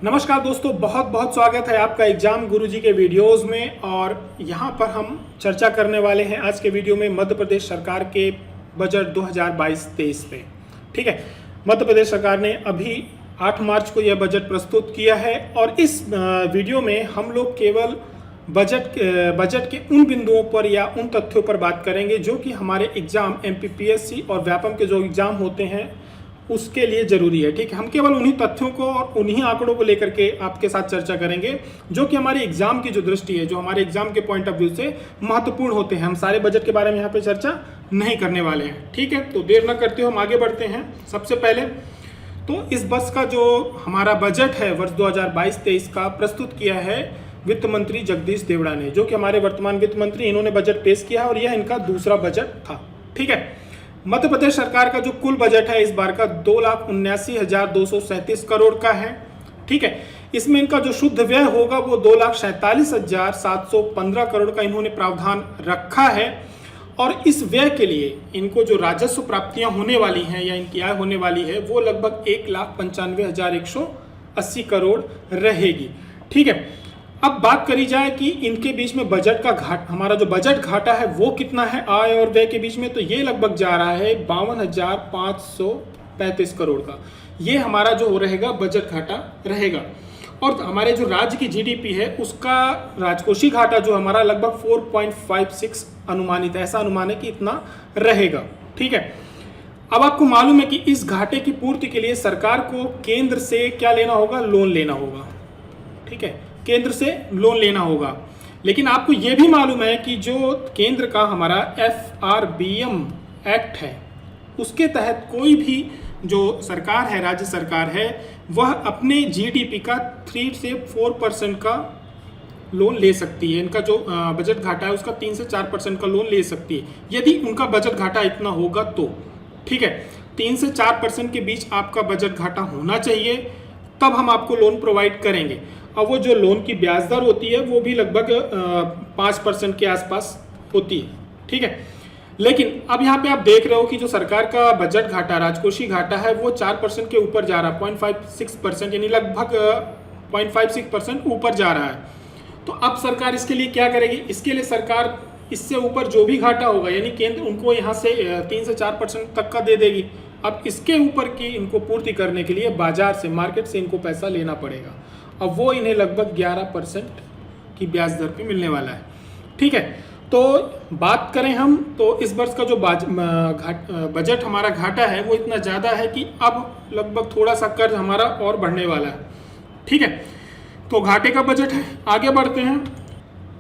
नमस्कार दोस्तों, बहुत बहुत स्वागत है आपका एग्जाम गुरुजी के वीडियोस में। और यहाँ पर हम चर्चा करने वाले हैं आज के वीडियो में मध्य प्रदेश सरकार के बजट 2022-23 पे। ठीक है, मध्य प्रदेश सरकार ने अभी 8 मार्च को यह बजट प्रस्तुत किया है और इस वीडियो में हम लोग केवल बजट के उन बिंदुओं पर या उन तथ्यों पर बात करेंगे जो कि हमारे एग्जाम एमपीपीएससी और व्यापम के जो एग्जाम होते हैं उसके लिए जरूरी है। ठीक है, हम केवल उन्हीं तथ्यों को और उन्हीं आंकड़ों को लेकर के आपके साथ चर्चा करेंगे जो कि हमारे एग्जाम की जो दृष्टि है, जो हमारे एग्जाम के पॉइंट ऑफ व्यू से महत्वपूर्ण होते हैं। हम सारे बजट के बारे में यहाँ पे चर्चा नहीं करने वाले हैं। ठीक है, तो देर न करते हुए हम आगे बढ़ते हैं। सबसे पहले तो इस वर्ष का जो हमारा बजट है वर्ष 2022-23 का प्रस्तुत किया है वित्त मंत्री जगदीश देवड़ा ने, जो कि हमारे वर्तमान वित्त मंत्री, इन्होंने बजट पेश किया और यह इनका दूसरा बजट था। ठीक है, मध्य प्रदेश सरकार का जो कुल बजट है इस बार का 2,79,237 करोड़ का है। ठीक है, इसमें इनका जो शुद्ध व्यय होगा वो 2,47,715 करोड़ का इन्होंने प्रावधान रखा है। और इस व्यय के लिए इनको जो राजस्व प्राप्तियां होने वाली हैं या इनकी आय होने वाली है वो लगभग 1,95,180 करोड़ रहेगी। ठीक है, अब बात करी जाए कि इनके बीच में बजट का हमारा जो बजट घाटा है वो कितना है आय और व्यय के बीच में, तो ये लगभग जा रहा है 52,535 करोड़ का। ये हमारा जो रहेगा बजट घाटा रहेगा। और हमारे जो राज्य की जीडीपी है उसका राजकोषीय घाटा जो हमारा लगभग 4.56 अनुमानित है, ऐसा अनुमान है कि इतना रहेगा। ठीक है, अब आपको मालूम है कि इस घाटे की पूर्ति के लिए सरकार को केंद्र से क्या लेना होगा, लोन लेना होगा। ठीक है, केंद्र से लोन लेना होगा। लेकिन आपको यह भी मालूम है कि जो केंद्र का हमारा FRBM एक्ट है उसके तहत कोई भी जो सरकार है, राज्य सरकार है, वह अपने जीडीपी का 3 से 4% का लोन ले सकती है। इनका जो बजट घाटा है उसका 3 से 4% का लोन ले सकती है यदि उनका बजट घाटा इतना होगा तो। ठीक है, 3 से 4% के बीच आपका बजट घाटा होना चाहिए, तब हम आपको लोन प्रोवाइड करेंगे। अब वो जो लोन की ब्याज दर होती है वो भी लगभग 5% के आसपास होती है। ठीक है, लेकिन अब यहाँ पे आप देख रहे हो कि जो सरकार का बजट घाटा, राजकोषीय घाटा है वो 4% के ऊपर जा रहा है, 0.56%, यानी लगभग 0.56% ऊपर जा रहा है। तो अब सरकार इसके लिए क्या करेगी? इसके लिए सरकार इससे ऊपर जो भी घाटा होगा, यानी केंद्र उनको यहाँ से 3 से 4% तक का दे देगी। अब इसके ऊपर की इनको पूर्ति करने के लिए बाजार से, मार्केट से इनको पैसा लेना पड़ेगा। अब वो इन्हें लगभग 11% की ब्याज दर पे मिलने वाला है। ठीक है, तो बात करें हम तो इस वर्ष का जो बजट हमारा घाटा है वो इतना ज़्यादा है कि अब लगभग थोड़ा सा कर्ज हमारा और बढ़ने वाला है। ठीक है, तो घाटे का बजट है। आगे बढ़ते हैं।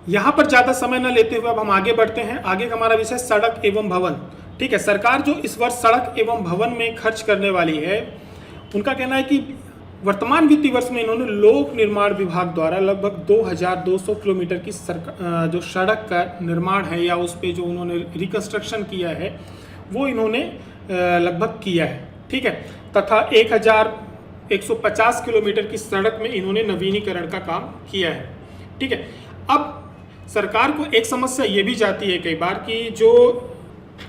यहाँ पर ज़्यादा समय न लेते हुए अब हम आगे बढ़ते हैं। आगे का हमारा विषय सड़क एवं भवन। ठीक है, सरकार जो इस वर्ष सड़क एवं भवन में खर्च करने वाली है, उनका कहना है कि वर्तमान वित्तीय वर्ष में इन्होंने लोक निर्माण विभाग द्वारा लगभग 2,200 किलोमीटर की जो सड़क का निर्माण है या उस पे जो उन्होंने रिकंस्ट्रक्शन किया है वो इन्होंने लगभग किया है। ठीक है, तथा 1,150 किलोमीटर की सड़क में इन्होंने नवीनीकरण का काम किया है। ठीक है, अब सरकार को एक समस्या ये भी जाती है कई बार कि जो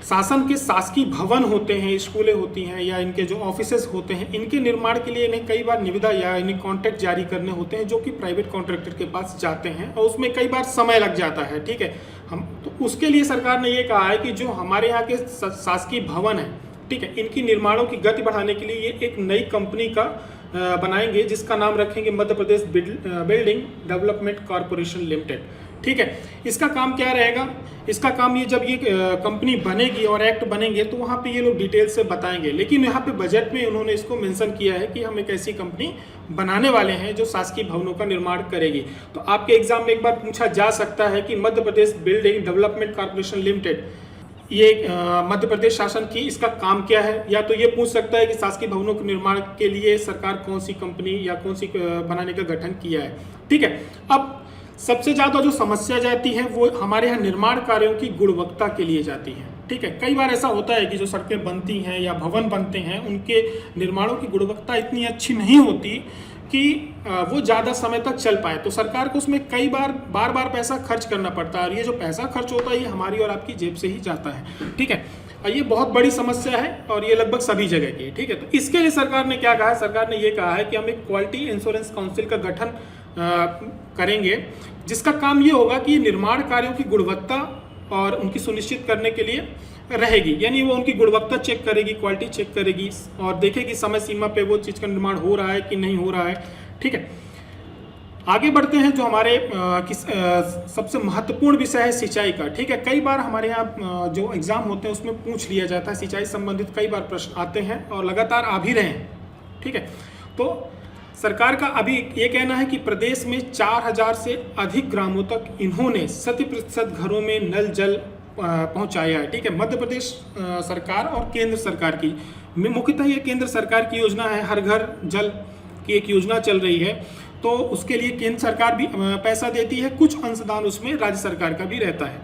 शासन के शासकीय भवन होते हैं, स्कूलें होती हैं या इनके जो ऑफिसेज होते हैं, इनके निर्माण के लिए इन्हें कई बार निविदा या इन्हें कॉन्ट्रैक्ट जारी करने होते हैं जो कि प्राइवेट कॉन्ट्रैक्टर के पास जाते हैं और उसमें कई बार समय लग जाता है। ठीक है, हम तो उसके लिए सरकार ने ये कहा है कि जो हमारे यहाँ के शासकीय भवन है, ठीक है, इनकी निर्माणों की गति बढ़ाने के लिए ये एक नई कंपनी का बनाएंगे जिसका नाम रखेंगे Madhya Pradesh building development corporation limited. ठीक है, इसका काम क्या रहेगा? इसका काम ये जब ये कंपनी बनेगी और एक्ट बनेंगे तो वहाँ पे ये लोग डिटेल से बताएंगे। लेकिन यहाँ पे बजट में उन्होंने इसको मेंशन किया है कि हम एक ऐसी कंपनी बनाने वाले हैं जो शासकीय भवनों का निर्माण करेगी। तो आपके एग्जाम में एक बार पूछा जा सकता है कि Madhya Pradesh building development corporation limited, ये मध्य प्रदेश शासन की इसका काम क्या है? या तो ये पूछ सकता है कि शासकीय भवनों के निर्माण के लिए सरकार कौन सी कंपनी या कौन सी बनाने का गठन किया है। ठीक है, अब सबसे ज़्यादा जो समस्या जाती है वो हमारे यहाँ निर्माण कार्यों की गुणवत्ता के लिए जाती है। ठीक है, कई बार ऐसा होता है कि जो सड़कें बनती हैं या भवन बनते हैं उनके निर्माणों की गुणवत्ता इतनी अच्छी नहीं होती कि वो ज़्यादा समय तक चल पाए, तो सरकार को उसमें कई बार पैसा खर्च करना पड़ता है और ये जो पैसा खर्च होता है ये हमारी और आपकी जेब से ही जाता है। ठीक है, ये बहुत बड़ी समस्या है और ये लगभग सभी जगह की है। ठीक है, तो इसके लिए सरकार ने क्या कहा है, सरकार ने ये कहा है कि हम एक क्वालिटी इंश्योरेंस काउंसिल का गठन करेंगे, जिसका काम ये होगा कि निर्माण कार्यों की गुणवत्ता और उनकी सुनिश्चित करने के लिए रहेगी। यानी वो उनकी गुणवत्ता चेक करेगी, क्वालिटी चेक करेगी और देखेगी समय सीमा पे वो चीज़ का निर्माण हो रहा है कि नहीं हो रहा है। ठीक है, आगे बढ़ते हैं। जो हमारे सबसे महत्वपूर्ण विषय है सिंचाई का। ठीक है, कई बार हमारे यहाँ जो एग्जाम होते हैं उसमें पूछ लिया जाता है, सिंचाई संबंधित कई बार प्रश्न आते हैं और लगातार आ भी रहे हैं। ठीक है, तो सरकार का अभी ये कहना है कि प्रदेश में 4000 से अधिक ग्रामों तक इन्होंने 100% घरों में नल जल पहुंचाया है। ठीक है, मध्य प्रदेश सरकार और केंद्र सरकार की, मुख्यतः ये केंद्र सरकार की योजना है, हर घर जल की एक योजना चल रही है, तो उसके लिए केंद्र सरकार भी पैसा देती है, कुछ अंशदान उसमें राज्य सरकार का भी रहता है।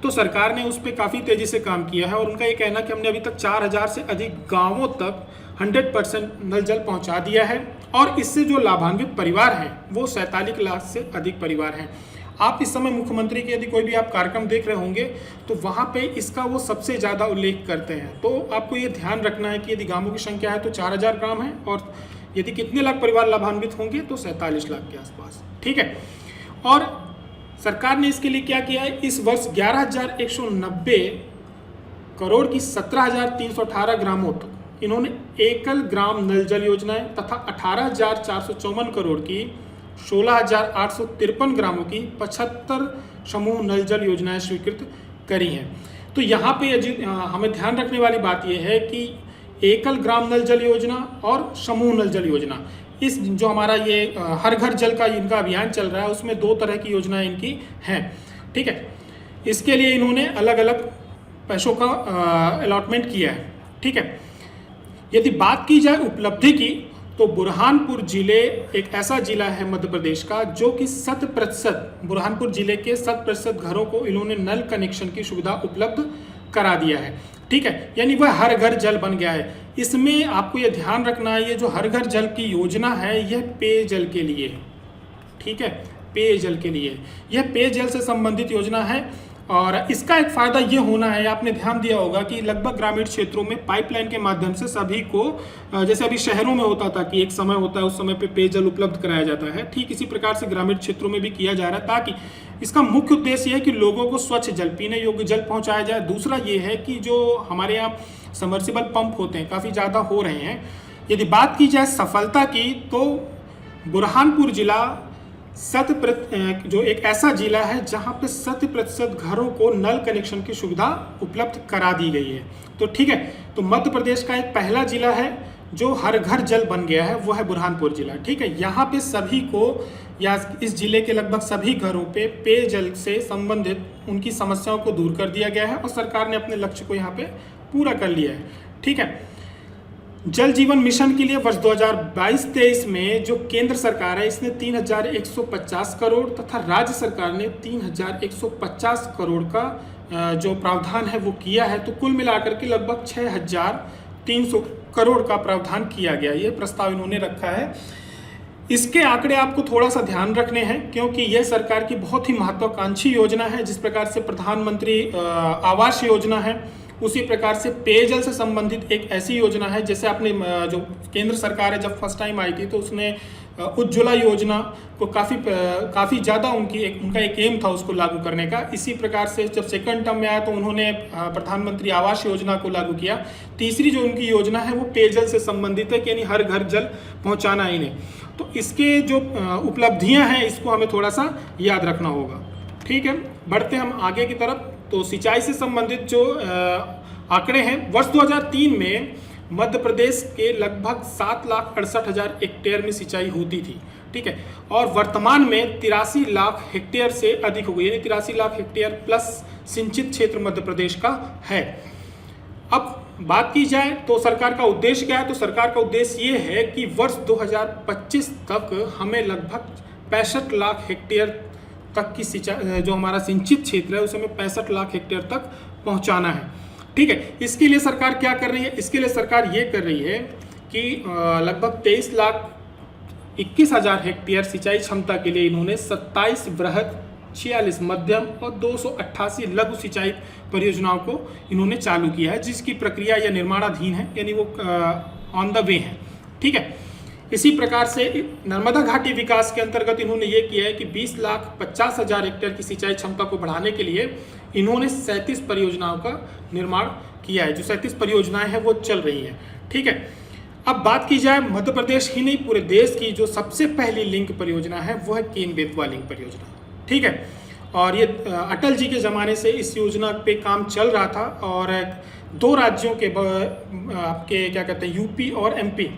तो सरकार ने उस पर काफ़ी तेज़ी से काम किया है और उनका ये कहना कि हमने अभी तक 4000 से अधिक गाँवों तक 100% नल जल पहुंचा दिया है और इससे जो लाभान्वित परिवार हैं वो 47 लाख से अधिक परिवार हैं। आप इस समय मुख्यमंत्री के यदि कोई भी आप कार्यक्रम देख रहे होंगे तो वहाँ पे इसका वो सबसे ज़्यादा उल्लेख करते हैं। तो आपको ये ध्यान रखना है कि यदि गाँवों की संख्या है तो 4000 ग्राम है और यदि कितने लाख परिवार लाभान्वित होंगे तो 47 लाख के आसपास। ठीक है, और सरकार ने इसके लिए क्या किया है, इस वर्ष 11,190 करोड़ की 17,318 ग्रामों तक इन्होंने एकल ग्राम नल जल योजनाएं तथा 18,454 करोड़ की 16,853 ग्रामों की 75 समूह नल जल योजनाएं स्वीकृत करी हैं। तो यहाँ पे हमें ध्यान रखने वाली बात यह है कि एकल ग्राम नल जल योजना और समूह नल जल योजना, इस जो हमारा ये हर घर जल का इनका अभियान चल रहा है उसमें 2 तरह की योजनाएं इनकी हैं। ठीक है, इसके लिए इन्होंने अलग अलग पैसों का अलॉटमेंट किया है। ठीक है, यदि बात की जाए उपलब्धि की तो बुरहानपुर जिले एक ऐसा जिला है मध्य प्रदेश का जो कि 100% बुरहानपुर जिले के 100% घरों को इन्होंने नल कनेक्शन की सुविधा उपलब्ध करा दिया है। ठीक है, यानी वह हर घर जल बन गया है। इसमें आपको यह ध्यान रखना है, ये जो हर घर जल की योजना है यह पेयजल के लिए है। ठीक है, पेयजल के लिए, यह पेयजल से संबंधित योजना है और इसका एक फ़ायदा ये होना है, आपने ध्यान दिया होगा कि लगभग ग्रामीण क्षेत्रों में पाइपलाइन के माध्यम से सभी को, जैसे अभी शहरों में होता था कि एक समय होता है उस समय पे पेयजल उपलब्ध कराया जाता है, ठीक इसी प्रकार से ग्रामीण क्षेत्रों में भी किया जा रहा है ताकि इसका मुख्य उद्देश्य है कि लोगों को स्वच्छ जल, पीने योग्य जल पहुँचाया जाए। दूसरा ये है कि जो हमारे यहाँ सबमर्सिबल पंप होते हैं काफ़ी ज़्यादा हो रहे हैं। यदि बात की जाए सफलता की तो बुरहानपुर जिला जो एक ऐसा जिला है जहां पे 100% घरों को नल कनेक्शन की सुविधा उपलब्ध करा दी गई है। तो ठीक है, तो मध्य प्रदेश का एक पहला जिला है जो हर घर जल बन गया है, वो है बुरहानपुर जिला। ठीक है, यहाँ पे सभी को या इस जिले के लगभग सभी घरों पे पेयजल से संबंधित उनकी समस्याओं को दूर कर दिया गया है और सरकार ने अपने लक्ष्य को यहाँ पे पूरा कर लिया है। ठीक है, जल जीवन मिशन के लिए वर्ष 2022-23 में जो केंद्र सरकार है इसने 3,150 करोड़ तथा राज्य सरकार ने 3,150 करोड़ का जो प्रावधान है वो किया है। तो कुल मिलाकर के लगभग 6,300 करोड़ का प्रावधान किया गया, ये प्रस्ताव इन्होंने रखा है। इसके आंकड़े आपको थोड़ा सा ध्यान रखने हैं क्योंकि यह सरकार की बहुत ही महत्वाकांक्षी योजना है। जिस प्रकार से प्रधानमंत्री आवास योजना है उसी प्रकार से पेयजल से संबंधित एक ऐसी योजना है, जैसे आपने जो केंद्र सरकार है जब फर्स्ट टाइम आई थी तो उसने उज्ज्वला योजना को काफ़ी ज़्यादा उनका एक एम था उसको लागू करने का। इसी प्रकार से जब सेकंड टर्म में आया तो उन्होंने प्रधानमंत्री आवास योजना को लागू किया। तीसरी जो उनकी योजना है वो पेयजल से संबंधित है कि यानी हर घर जल पहुँचाना इन्हें। तो इसके जो उपलब्धियाँ हैं इसको हमें थोड़ा सा याद रखना होगा। ठीक है, बढ़ते हम आगे की तरफ। तो सिंचाई से संबंधित जो आंकड़े हैं, वर्ष 2003 में मध्य प्रदेश के लगभग 7,68,000 हेक्टेयर में सिंचाई होती थी। ठीक है, और वर्तमान में 83 लाख हेक्टेयर से अधिक हो गई, यानी 83 लाख हेक्टेयर प्लस सिंचित क्षेत्र मध्य प्रदेश का है। अब बात की जाए तो सरकार का उद्देश्य क्या है, तो सरकार का उद्देश्य ये है कि वर्ष 2025 तक हमें लगभग 65 लाख हेक्टेयर तक की सिंचाई, जो हमारा सिंचित क्षेत्र है उसे हमें 65 लाख हेक्टेयर तक पहुंचाना है। ठीक है, इसके लिए सरकार क्या कर रही है, इसके लिए सरकार ये कर रही है कि लगभग 23,21,000 हेक्टेयर सिंचाई क्षमता के लिए इन्होंने 27 वृहद 46 मध्यम और 288 लघु सिंचाई परियोजनाओं को इन्होंने चालू किया है, जिसकी प्रक्रिया या निर्माणाधीन है, यानी वो ऑन द वे है। ठीक है। इसी प्रकार से नर्मदा घाटी विकास के अंतर्गत इन्होंने ये किया है कि 20,50,000 हेक्टेयर की सिंचाई क्षमता को बढ़ाने के लिए इन्होंने 37 परियोजनाओं का निर्माण किया है। जो 37 परियोजनाएं हैं वो चल रही हैं। ठीक है। अब बात की जाए मध्य प्रदेश ही नहीं पूरे देश की जो सबसे पहली लिंक परियोजना है वो है केन बेतवा लिंक परियोजना। ठीक है। और ये अटल जी के ज़माने से इस योजना पे काम चल रहा था और 2 राज्यों के आपके क्या कहते हैं यूपी और एमपी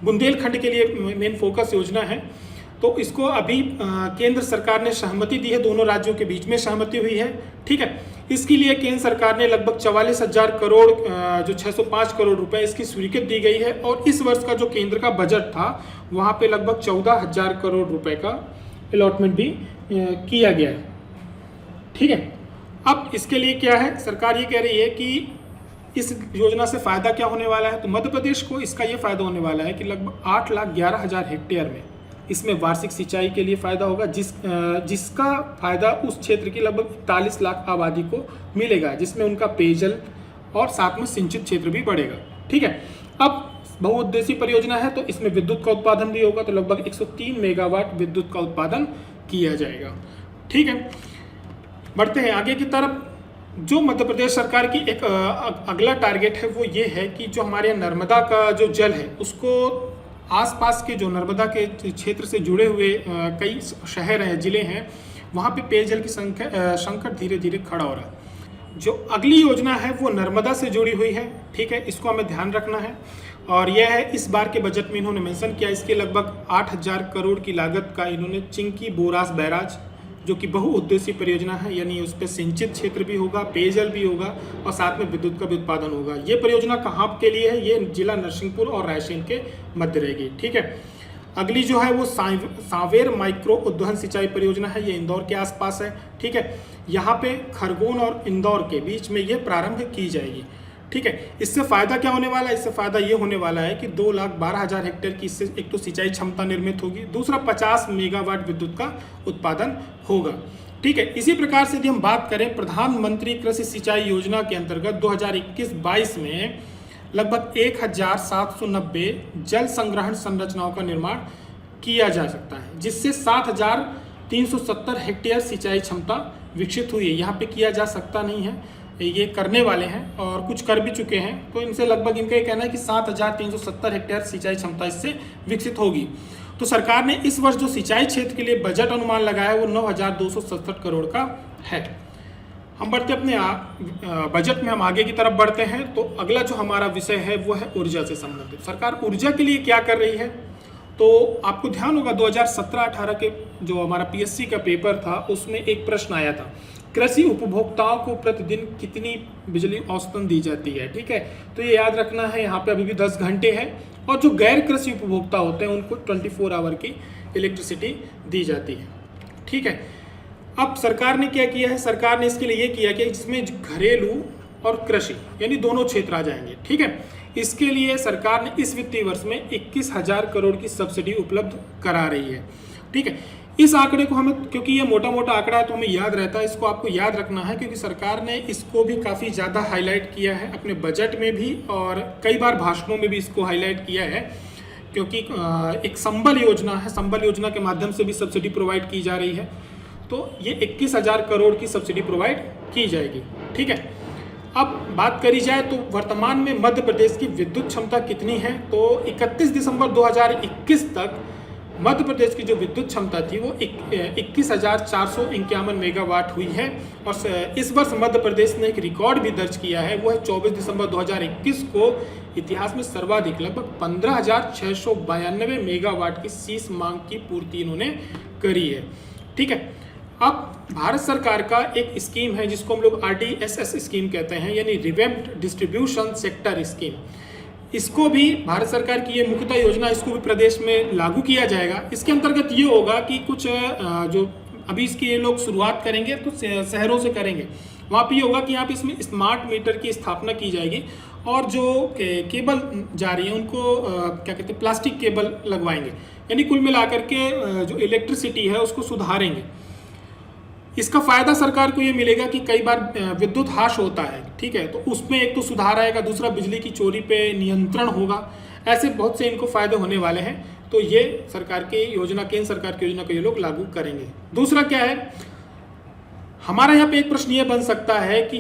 बुंदेलखंड के लिए मेन फोकस योजना है। तो इसको अभी केंद्र सरकार ने सहमति दी है, दोनों राज्यों के बीच में सहमति हुई है। ठीक है। इसके लिए केंद्र सरकार ने लगभग 44,000 करोड़ जो 605 करोड़ रुपए इसकी स्वीकृति दी गई है और इस वर्ष का जो केंद्र का बजट था वहाँ पे लगभग 14,000 करोड़ रुपए का अलॉटमेंट भी किया गया है। ठीक है। अब इसके लिए क्या है, सरकार ये कह रही है कि इस योजना से फ़ायदा क्या होने वाला है। तो मध्य प्रदेश को इसका ये फ़ायदा होने वाला है कि लगभग 8,11,000 हेक्टेयर में इसमें वार्षिक सिंचाई के लिए फ़ायदा होगा, जिसका फ़ायदा उस क्षेत्र की लगभग 41 लाख आबादी को मिलेगा, जिसमें उनका पेयजल और साथ में सिंचित क्षेत्र भी बढ़ेगा। ठीक है। अब बहुउद्देशीय परियोजना है तो इसमें विद्युत का उत्पादन भी होगा, तो लगभग 103 मेगावाट विद्युत का उत्पादन किया जाएगा। ठीक है। बढ़ते हैं आगे की तरफ। जो मध्य प्रदेश सरकार की एक अगला टारगेट है वो ये है कि जो हमारे यहाँ नर्मदा का जो जल है उसको आसपास के जो नर्मदा के क्षेत्र से जुड़े हुए कई शहर हैं, जिले हैं, वहाँ पे पेयजल की संकट धीरे धीरे खड़ा हो रहा है। जो अगली योजना है वो नर्मदा से जुड़ी हुई है। ठीक है। इसको हमें ध्यान रखना है और यह है इस बार के बजट में इन्होंने मेंशन किया। इसके लगभग 8,000 करोड़ की लागत का इन्होंने चिंकी बोरास बैराज जो कि बहुउद्देशीय परियोजना है, यानी उस पर सिंचित क्षेत्र भी होगा, पेयजल भी होगा और साथ में विद्युत का भी उत्पादन होगा। ये परियोजना कहाँ के लिए है, ये जिला नरसिंहपुर और रायसेन के मध्य रहेगी। ठीक है। अगली जो है वो सांवेर माइक्रो उद्वहन सिंचाई परियोजना है, ये इंदौर के आसपास है। ठीक है। यहाँ पे खरगोन और इंदौर के बीच में ये प्रारंभ की जाएगी। ठीक है। इससे फ़ायदा क्या होने वाला है, इससे फ़ायदा ये होने वाला है कि 2,12,000 हेक्टेयर की इससे एक तो सिंचाई क्षमता निर्मित होगी, दूसरा 50 मेगावाट विद्युत का उत्पादन होगा। ठीक है। इसी प्रकार से यदि हम बात करें प्रधानमंत्री कृषि सिंचाई योजना के अंतर्गत 2021-22 में लगभग 1,790 जल संग्रहण संरचनाओं का निर्माण किया जा सकता है, जिससे 7,370 हेक्टेयर सिंचाई क्षमता विकसित हुई है। यहाँ पे किया जा सकता नहीं है, ये करने वाले हैं और कुछ कर भी चुके हैं। तो इनसे लगभग इनका ये कहना है कि 7,370 हेक्टेयर सिंचाई क्षमता इससे विकसित होगी। तो सरकार ने इस वर्ष जो सिंचाई क्षेत्र के लिए बजट अनुमान लगाया है वो 9,267 करोड़ का है। हम बढ़ते अपने बजट में हम आगे की तरफ बढ़ते हैं। तो अगला जो हमारा विषय है वो है ऊर्जा से संबंधित। सरकार ऊर्जा के लिए क्या कर रही है, तो आपको ध्यान होगा 2017-18 के जो हमारा पीएससी का पेपर था उसमें एक प्रश्न आया था, कृषि उपभोक्ताओं को प्रतिदिन कितनी बिजली औसतन दी जाती है। ठीक है। तो ये याद रखना है, यहाँ पे अभी भी 10 घंटे है और जो गैर कृषि उपभोक्ता होते हैं उनको 24 आवर की इलेक्ट्रिसिटी दी जाती है। ठीक है। अब सरकार ने क्या किया है, सरकार ने इसके लिए ये किया कि इसमें घरेलू और कृषि यानी दोनों क्षेत्र आ जाएंगे। ठीक है। इसके लिए सरकार ने इस वित्तीय वर्ष में 21,000 करोड़ की सब्सिडी उपलब्ध करा रही है। ठीक है। इस आंकड़े को हमें, क्योंकि ये मोटा मोटा आंकड़ा है तो हमें याद रहता है, इसको आपको याद रखना है क्योंकि सरकार ने इसको भी काफ़ी ज़्यादा हाईलाइट किया है अपने बजट में भी और कई बार भाषणों में भी इसको हाईलाइट किया है, क्योंकि एक संबल योजना है, संबल योजना के माध्यम से भी सब्सिडी प्रोवाइड की जा रही है। तो ये 21,000 करोड़ की सब्सिडी प्रोवाइड की जाएगी। ठीक है। अब बात करी जाए तो वर्तमान में मध्य प्रदेश की विद्युत क्षमता कितनी है, तो 31 दिसंबर 2021 तक मध्य प्रदेश की जो विद्युत क्षमता थी वो 21,451 मेगावाट हुई है। और इस वर्ष मध्य प्रदेश ने एक रिकॉर्ड भी दर्ज किया है, वो है 24 दिसंबर 2021 को इतिहास में सर्वाधिक लगभग 15,692 मेगावाट की शीश मांग की पूर्ति इन्होंने करी है। ठीक है। अब भारत सरकार का एक स्कीम है जिसको हम लोग RDSS स्कीम कहते हैं, यानी रिवैम्प्ड डिस्ट्रीब्यूशन सेक्टर स्कीम। इसको भी भारत सरकार की ये मुख्यतः योजना, इसको भी प्रदेश में लागू किया जाएगा। इसके अंतर्गत ये होगा कि कुछ जो अभी इसकी ये लोग शुरुआत करेंगे तो शहरों से करेंगे, वहाँ पे ये होगा कि यहाँ पे इसमें स्मार्ट मीटर की स्थापना की जाएगी और जो केबल जा रही है उनको क्या कहते हैं प्लास्टिक केबल लगवाएंगे, यानी कुल मिलाकर के जो इलेक्ट्रिसिटी है उसको सुधारेंगे। इसका फायदा सरकार को ये मिलेगा कि कई बार विद्युत हाश होता है, ठीक है, तो उसमें एक तो सुधार आएगा, दूसरा बिजली की चोरी पे नियंत्रण होगा। ऐसे बहुत से इनको फायदे होने वाले हैं। तो ये सरकार की योजना, केंद्र सरकार की योजना को ये लोग लागू करेंगे। दूसरा क्या है, हमारा यहाँ पे एक प्रश्न ये बन सकता है कि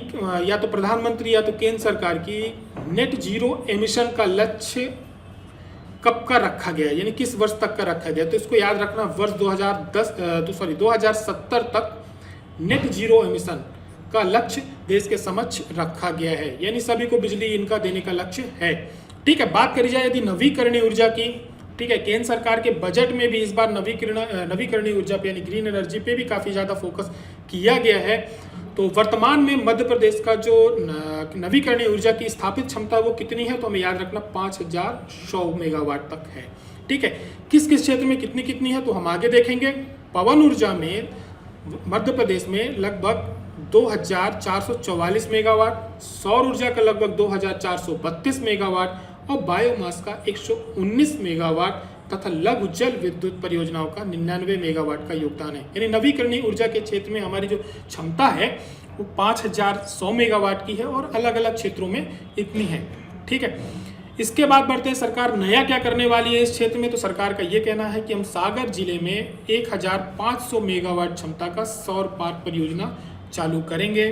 या तो प्रधानमंत्री या तो केंद्र सरकार की नेट जीरो एमिशन का लक्ष्य कब का रखा गया है, यानी किस वर्ष तक का रखा गया। तो इसको याद रखना, वर्ष 2070 तक नेट जीरो एमिशन का लक्ष्य देश के समक्ष रखा गया है, यानी सभी को बिजली इनका देने का लक्ष्य है। ठीक है, बात करी जाए यदि नवीकरणीय ऊर्जा की, ठीक है, केंद्र सरकार के बजट में भी इस बार नवीकरणीय ऊर्जा पे यानी ग्रीन एनर्जी पे भी काफ़ी ज़्यादा फोकस किया गया है। तो वर्तमान में मध्य प्रदेश का जो नवीकरणीय ऊर्जा की स्थापित क्षमता वो कितनी है, तो हमें याद रखना 5100 मेगावाट तक है। ठीक है, किस किस क्षेत्र में कितनी कितनी है तो हम आगे देखेंगे। पवन ऊर्जा में मध्य प्रदेश में लगभग 2444 मेगावाट, सौर ऊर्जा का लगभग 2432 मेगावाट और बायोमास का 119 मेगावाट तथा लघु जल विद्युत परियोजनाओं का 99 मेगावाट का योगदान है। यानी नवीकरणीय ऊर्जा के क्षेत्र में हमारी जो क्षमता है वो 5100 मेगावाट की है और अलग अलग क्षेत्रों में इतनी है। ठीक है, इसके बाद बढ़ते हैं, सरकार नया क्या करने वाली है इस क्षेत्र में। तो सरकार का ये कहना है कि हम सागर जिले में 1500 मेगावाट क्षमता का सौर पार्क परियोजना चालू करेंगे।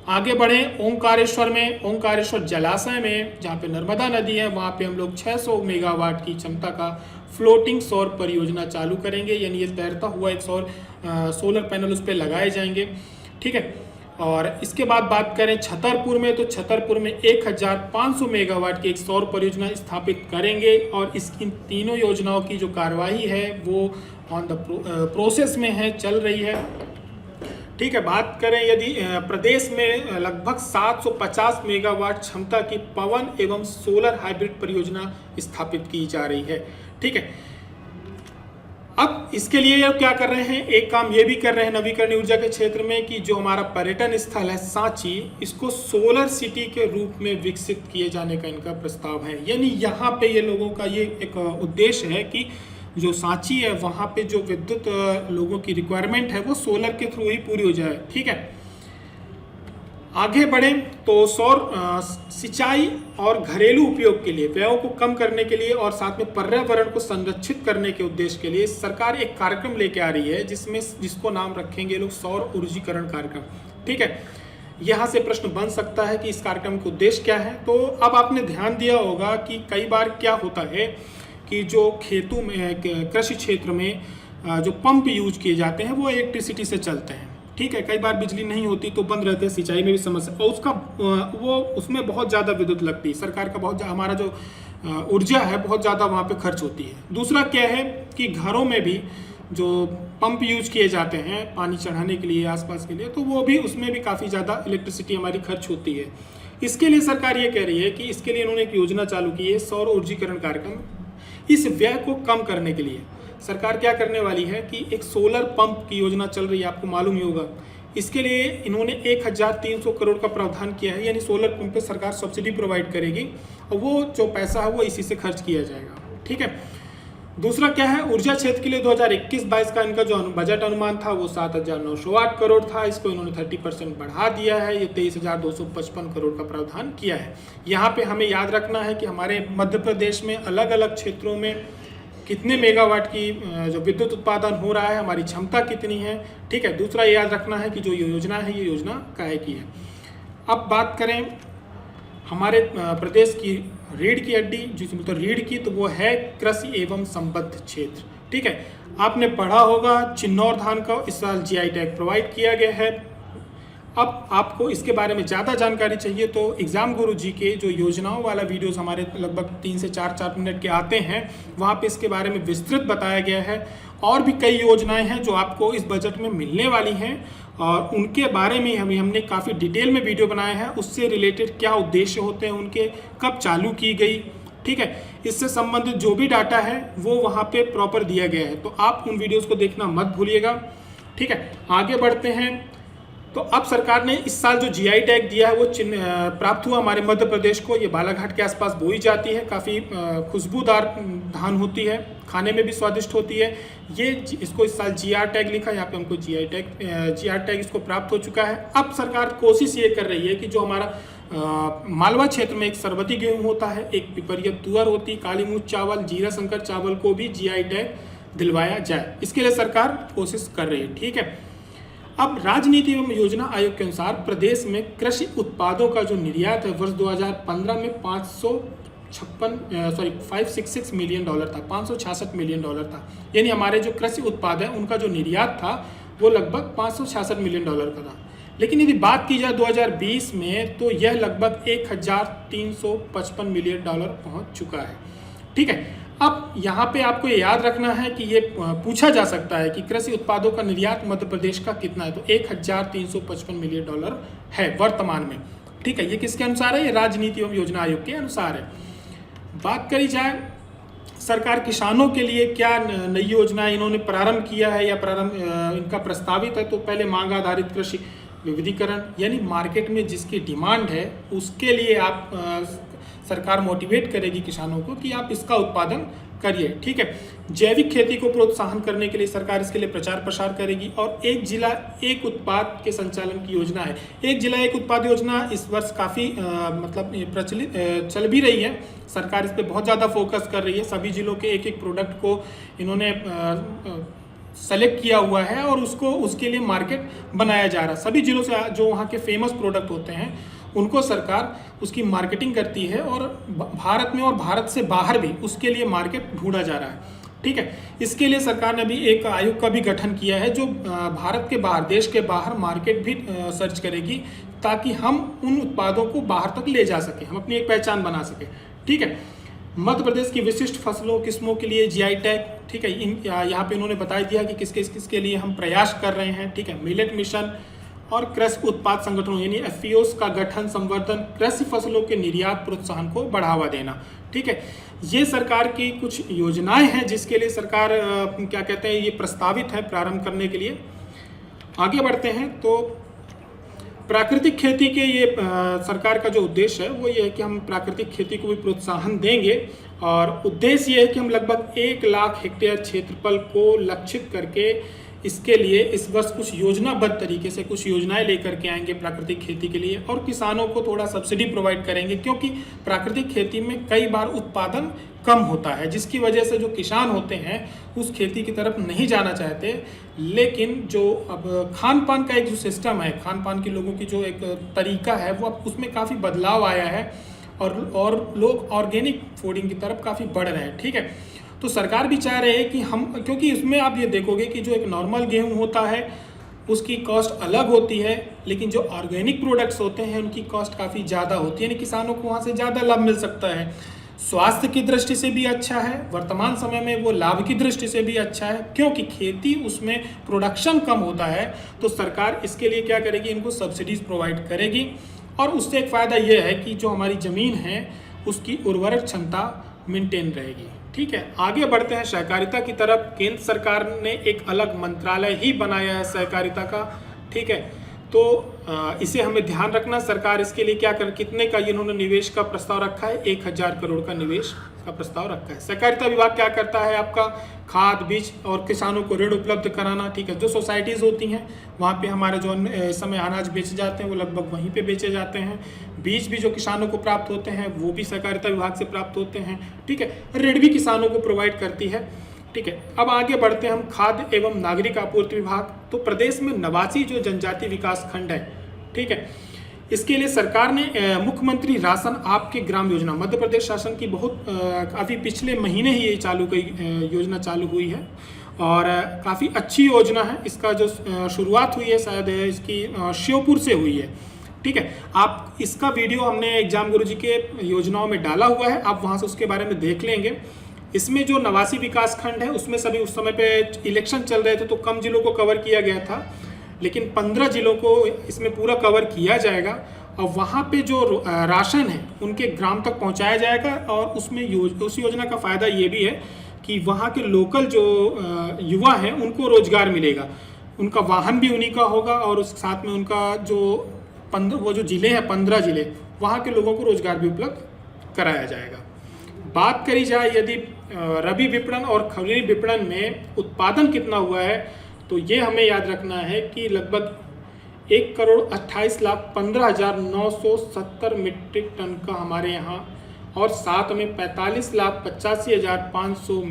आगे बढ़े ओंकारेश्वर में, ओंकारेश्वर जलाशय में जहाँ पे नर्मदा नदी है वहाँ पे हम लोग 600 मेगावाट की क्षमता का फ्लोटिंग सौर परियोजना चालू करेंगे, यानी ये तैरता हुआ एक सोलर पैनल उस पर लगाए जाएंगे। ठीक है, और इसके बाद बात करें छतरपुर में, तो छतरपुर में 1500 मेगावाट की एक सौर परियोजना स्थापित करेंगे और इसकी तीनों योजनाओं की जो कार्यवाही है वो ऑन द प्रोसेस में है, चल रही है। ठीक है, बात करें यदि प्रदेश में लगभग 750 मेगावाट क्षमता की पवन एवं सोलर हाइब्रिड परियोजना स्थापित की जा रही है। ठीक है, अब इसके लिए क्या कर रहे हैं, एक काम ये भी कर रहे हैं नवीकरणीय ऊर्जा के क्षेत्र में कि जो हमारा पर्यटन स्थल है सांची, इसको सोलर सिटी के रूप में विकसित किए जाने का इनका प्रस्ताव है। यानी यहाँ पे ये लोगों का ये एक उद्देश्य है कि जो सांची है वहाँ पे जो विद्युत लोगों की रिक्वायरमेंट है वो सोलर के थ्रू ही पूरी हो जाए। ठीक है, आगे बढ़े तो सौर सिंचाई और घरेलू उपयोग के लिए, व्ययों को कम करने के लिए और साथ में पर्यावरण को संरक्षित करने के उद्देश्य के लिए सरकार एक कार्यक्रम लेके आ रही है जिसको नाम रखेंगे लोग सौर ऊर्जीकरण कार्यक्रम। ठीक है, यहाँ से प्रश्न बन सकता है कि इस कार्यक्रम का उद्देश्य क्या है। तो अब आपने ध्यान दिया होगा कि कई बार क्या होता है कि जो खेतों में, कृषि क्षेत्र में जो पंप यूज किए जाते हैं वो इलेक्ट्रिसिटी से चलते हैं। ठीक है, कई बार बिजली नहीं होती तो बंद रहते हैं, सिंचाई में भी समस्या, और उसमें बहुत ज़्यादा विद्युत लगती है। सरकार का हमारा जो ऊर्जा है बहुत ज़्यादा वहाँ पे खर्च होती है। दूसरा क्या है कि घरों में भी जो पंप यूज किए जाते हैं पानी चढ़ाने के लिए, आसपास के लिए, तो वो भी, उसमें भी काफ़ी ज़्यादा इलेक्ट्रिसिटी हमारी खर्च होती है। इसके लिए सरकार ये कह रही है कि इसके लिए इन्होंने एक योजना चालू की है, सौर ऊर्जीकरण कार्यक्रम। इस व्यय को कम करने के लिए सरकार क्या करने वाली है कि एक सोलर पंप की योजना चल रही है, आपको मालूम ही होगा। इसके लिए इन्होंने 1300 करोड़ का प्रावधान किया है, यानी सोलर पंप पे सरकार सब्सिडी प्रोवाइड करेगी और वो जो पैसा है वो इसी से खर्च किया जाएगा। ठीक है, दूसरा क्या है, ऊर्जा क्षेत्र के लिए 2021-22 का इनका जो बजट अनुमान था वो 7908 करोड़ था, इसको इन्होंने 30% बढ़ा दिया है, ये 23,255 करोड़ का प्रावधान किया है। यहाँ पे हमें याद रखना है कि हमारे मध्य प्रदेश में अलग अलग क्षेत्रों में कितने मेगावाट की जो विद्युत उत्पादन हो रहा है, हमारी क्षमता कितनी है। ठीक है, दूसरा ये याद रखना है कि जो योजना है ये योजना काहे की है। अब बात करें हमारे प्रदेश की रीढ़ की हड्डी, जिसे बोलते हैं रीढ़ की, तो वो है कृषि एवं संबद्ध क्षेत्र। ठीक है, आपने पढ़ा होगा चिन्नौर धान का इस साल GI टैग प्रोवाइड किया गया है। अब आपको इसके बारे में ज़्यादा जानकारी चाहिए तो एग्जाम गुरु जी के जो योजनाओं वाला वीडियोस हमारे लगभग 3 से 4 मिनट के आते हैं, वहाँ पे इसके बारे में विस्तृत बताया गया है। और भी कई योजनाएं हैं जो आपको इस बजट में मिलने वाली हैं और उनके बारे में हमने काफ़ी डिटेल में वीडियो बनाए हैं, उससे रिलेटेड क्या उद्देश्य होते हैं उनके, कब चालू की गई। ठीक है, इससे संबंधित जो भी डाटा है वो वहाँ पे प्रॉपर दिया गया है, तो आप उन वीडियोज़ को देखना मत भूलिएगा। ठीक है, आगे बढ़ते हैं। तो अब सरकार ने इस साल जो जीआई टैग दिया है वो प्राप्त हुआ हमारे मध्य प्रदेश को। ये बालाघाट के आसपास बोई जाती है, काफ़ी खुशबूदार धान होती है, खाने में भी स्वादिष्ट होती है। ये इसको इस साल जीआर टैग लिखा, यहाँ पे हमको जीआर टैग इसको प्राप्त हो चुका है। अब सरकार कोशिश ये कर रही है कि जो हमारा मालवा क्षेत्र में एक सरबती गेहूँ होता है, एक पिपरिया तुअर होती, काली मूंछ चावल, जीरा शंकर चावल को भी जीआई टैग दिलवाया जाए, इसके लिए सरकार कोशिश कर रही है। ठीक है, अब राजनीति एवं योजना आयोग के अनुसार प्रदेश में कृषि उत्पादों का जो निर्यात है वर्ष 2015 में $566 मिलियन था, $566 मिलियन था। यानी हमारे जो कृषि उत्पाद है उनका जो निर्यात था वो लगभग $566 मिलियन का था। लेकिन यदि बात की जाए 2020 में तो यह लगभग $1355 मिलियन पहुंच चुका है। ठीक है, अब यहाँ पे आपको ये याद रखना है कि ये पूछा जा सकता है कि कृषि उत्पादों का निर्यात मध्य प्रदेश का कितना है, तो $1355 मिलियन है वर्तमान में। ठीक है, ये किसके अनुसार है? ये राजनीति एवं योजना आयोग के अनुसार है। बात करी जाए सरकार किसानों के लिए क्या नई योजना इन्होंने प्रारंभ किया है या इनका प्रस्तावित है, तो पहले मांग आधारित कृषि विविधीकरण, यानी मार्केट में जिसकी डिमांड है उसके लिए आप सरकार मोटिवेट करेगी किसानों को कि आप इसका उत्पादन करिए। ठीक है, जैविक खेती को प्रोत्साहन करने के लिए सरकार इसके लिए प्रचार प्रसार करेगी। और एक जिला एक उत्पाद के संचालन की योजना है। एक जिला एक उत्पाद योजना इस वर्ष काफ़ी प्रचलित चल भी रही है। सरकार इस पर बहुत ज़्यादा फोकस कर रही है। सभी जिलों के एक एक प्रोडक्ट को इन्होंने सेलेक्ट किया हुआ है और उसके लिए मार्केट बनाया जा रहा है। सभी जिलों से जो वहाँ के फेमस प्रोडक्ट होते हैं उनको सरकार उसकी मार्केटिंग करती है और भारत में और भारत से बाहर भी उसके लिए मार्केट ढूंढा जा रहा है। ठीक है, इसके लिए सरकार ने अभी एक आयोग का भी गठन किया है जो भारत के बाहर, देश के बाहर मार्केट भी सर्च करेगी ताकि हम उन उत्पादों को बाहर तक ले जा सकें, हम अपनी एक पहचान बना सकें। ठीक है, मध्य प्रदेश की विशिष्ट फसलों किस्मों के लिए जीआई टैग, ठीक है, यहाँ पे इन्होंने बता दिया कि किसके लिए हम प्रयास कर रहे हैं। ठीक है, मिलेट मिशन और कृषि उत्पाद संगठनों यानी एफपीओस का गठन, संवर्धन, कृषि फसलों के निर्यात प्रोत्साहन को बढ़ावा देना। ठीक है, ये सरकार की कुछ योजनाएं हैं जिसके लिए सरकार क्या कहते हैं ये प्रस्तावित है प्रारंभ करने के लिए। आगे बढ़ते हैं तो प्राकृतिक खेती के ये सरकार का जो उद्देश्य है वो ये है कि हम प्राकृतिक खेती को भी प्रोत्साहन देंगे और उद्देश्य ये है कि हम लगभग 1 लाख हेक्टेयर क्षेत्रफल को लक्षित करके इसके लिए इस वर्ष कुछ योजनाबद्ध तरीके से कुछ योजनाएं लेकर के आएंगे प्राकृतिक खेती के लिए और किसानों को थोड़ा सब्सिडी प्रोवाइड करेंगे, क्योंकि प्राकृतिक खेती में कई बार उत्पादन कम होता है जिसकी वजह से जो किसान होते हैं उस खेती की तरफ नहीं जाना चाहते। लेकिन जो अब खान पान का एक जो सिस्टम है, खान पान के लोगों की जो एक तरीका है वो अब उसमें काफ़ी बदलाव आया है और लोग ऑर्गेनिक फूडिंग की तरफ काफ़ी बढ़ रहे हैं। ठीक है, तो सरकार भी चाह रहे हैं कि हम, क्योंकि इसमें आप ये देखोगे कि जो एक नॉर्मल गेहूं होता है उसकी कॉस्ट अलग होती है, लेकिन जो ऑर्गेनिक प्रोडक्ट्स होते हैं उनकी कॉस्ट काफ़ी ज़्यादा होती है, यानी किसानों को वहाँ से ज़्यादा लाभ मिल सकता है। स्वास्थ्य की दृष्टि से भी अच्छा है, वर्तमान समय में वो लाभ की दृष्टि से भी अच्छा है, क्योंकि खेती उसमें प्रोडक्शन कम होता है। तो सरकार इसके लिए क्या करेगी, इनको सब्सिडीज प्रोवाइड करेगी और उससे एक फ़ायदा ये है कि जो हमारी ज़मीन है उसकी उर्वरक क्षमता मेंटेन रहेगी। ठीक है, आगे बढ़ते हैं सहकारिता की तरफ। केंद्र सरकार ने एक अलग मंत्रालय ही बनाया है सहकारिता का। ठीक है, तो इसे हमें ध्यान रखना। सरकार इसके लिए क्या कितने का इन्होंने निवेश का प्रस्ताव रखा है, 1000 करोड़ का निवेश का प्रस्ताव रखा है। सहकारिता विभाग क्या करता है, आपका खाद बीज और किसानों को ऋण उपलब्ध कराना। ठीक है, जो सोसाइटीज़ होती हैं वहाँ पे हमारे जो इस समय अनाज बेचे जाते हैं वो लगभग वहीं पे बेचे जाते हैं। बीज भी जो किसानों को प्राप्त होते हैं वो भी सहकारिता विभाग से प्राप्त होते हैं। ठीक है, ऋण भी किसानों को प्रोवाइड करती है। ठीक है, अब आगे बढ़ते हैं हम खाद्य एवं नागरिक आपूर्ति विभाग। तो प्रदेश में 89 जो जनजाति विकास खंड है, ठीक है, इसके लिए सरकार ने मुख्यमंत्री राशन आपके ग्राम योजना, मध्य प्रदेश शासन की बहुत काफ़ी पिछले महीने ही ये योजना चालू हुई है और काफ़ी अच्छी योजना है। इसका जो शुरुआत हुई है शायद इसकी श्योपुर से हुई है। ठीक है, आप इसका वीडियो हमने एग्जाम गुरुजी के योजनाओं में डाला हुआ है, आप वहाँ से उसके बारे में देख लेंगे। इसमें जो 89 विकास खंड है उसमें सभी उस समय पे इलेक्शन चल रहे थे तो कम जिलों को कवर किया गया था, लेकिन 15 जिलों को इसमें पूरा कवर किया जाएगा और वहाँ पे जो राशन है उनके ग्राम तक पहुँचाया जाएगा। और उसमें उस योजना का फ़ायदा ये भी है कि वहाँ के लोकल जो युवा हैं उनको रोजगार मिलेगा। उनका वाहन भी उन्हीं का होगा और उस साथ में उनका जो वो जो ज़िले हैं 15 ज़िले, वहाँ के लोगों को रोजगार भी उपलब्ध कराया जाएगा। बात करी जाए यदि रबी विपणन और खरीफ विपणन में उत्पादन कितना हुआ है, तो ये हमें याद रखना है कि लगभग 1,28,15,970 मीट्रिक टन का हमारे यहाँ, और साथ में 45,85,500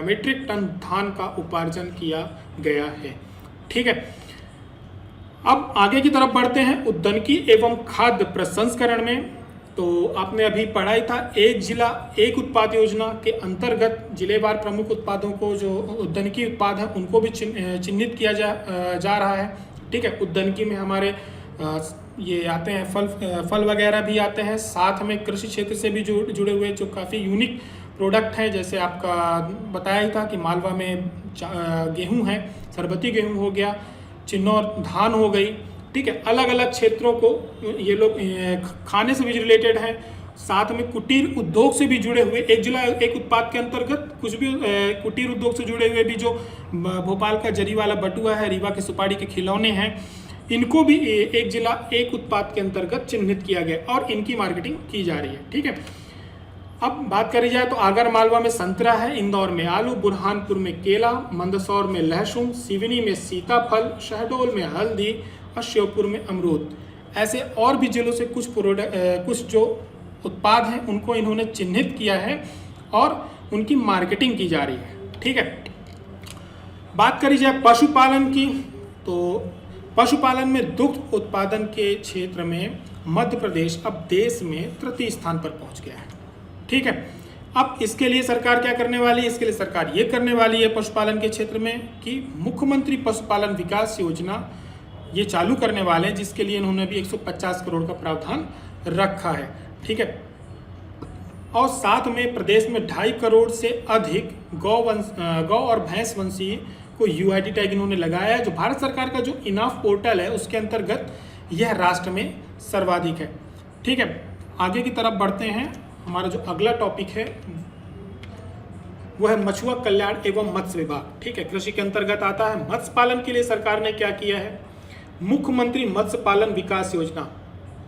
मीट्रिक टन धान का उपार्जन किया गया है। ठीक है, अब आगे की तरफ बढ़ते हैं उद्यानिकी एवं खाद्य प्रसंस्करण में। तो आपने अभी पढ़ा ही था, एक जिला एक उत्पाद योजना के अंतर्गत जिलेवार प्रमुख उत्पादों को, जो उद्यानिकी उत्पाद हैं उनको भी चिन्हित किया जा रहा है। ठीक है, उद्यानिकी में हमारे ये आते हैं फल वगैरह भी आते हैं, साथ में कृषि क्षेत्र से भी जुड़े हुए जो काफ़ी यूनिक प्रोडक्ट हैं, जैसे आपका बताया ही था कि मालवा में गेहूं है, सरबती गेहूं हो गया, चिन्नौर धान हो गई। ठीक है, अलग अलग क्षेत्रों को ये लोग खाने से भी रिलेटेड हैं, साथ में कुटीर उद्योग से भी जुड़े हुए, एक जिला एक उत्पाद के अंतर्गत कुछ भी कुटीर उद्योग से जुड़े हुए भी जो भोपाल का जरी वाला बटुआ है, रीवा के सुपारी के खिलौने हैं, इनको भी एक जिला एक उत्पाद के अंतर्गत चिन्हित किया गया और इनकी मार्केटिंग की जा रही है। ठीक है, अब बात करी जाए तो आगर मालवा में संतरा है, इंदौर में आलू, बुरहानपुर में केला, मंदसौर में लहसुन, सिवनी में सीताफल, शहडोल में हल्दी और श्योपुर में अमरूद। ऐसे और भी जिलों से कुछ जो उत्पाद हैं उनको इन्होंने चिन्हित किया है और उनकी मार्केटिंग की जा रही है। ठीक है, बात करी जाए पशुपालन की, तो पशुपालन में दुग्ध उत्पादन के क्षेत्र में मध्य प्रदेश अब देश में तृतीय स्थान पर पहुंच गया है। ठीक है, अब इसके लिए सरकार क्या करने वाली है? इसके लिए सरकार ये करने वाली है पशुपालन के क्षेत्र में कि मुख्यमंत्री पशुपालन विकास योजना ये चालू करने वाले हैं, जिसके लिए इन्होंने भी 150 करोड़ का प्रावधान रखा है। ठीक है, और साथ में प्रदेश में 2.5 करोड़ से अधिक गौ और भैंस वंशीय को यूआईडी टैग इन्होंने लगाया है, जो भारत सरकार का जो इनाफ पोर्टल है उसके अंतर्गत यह राष्ट्र में सर्वाधिक है। ठीक है, आगे की तरफ बढ़ते हैं। हमारा जो अगला टॉपिक है वो है मछुआ कल्याण एवं मत्स्य विभाग। ठीक है, कृषि के अंतर्गत आता है। मत्स्य पालन के लिए सरकार ने क्या किया है? मुख्यमंत्री मत्स्य पालन विकास योजना।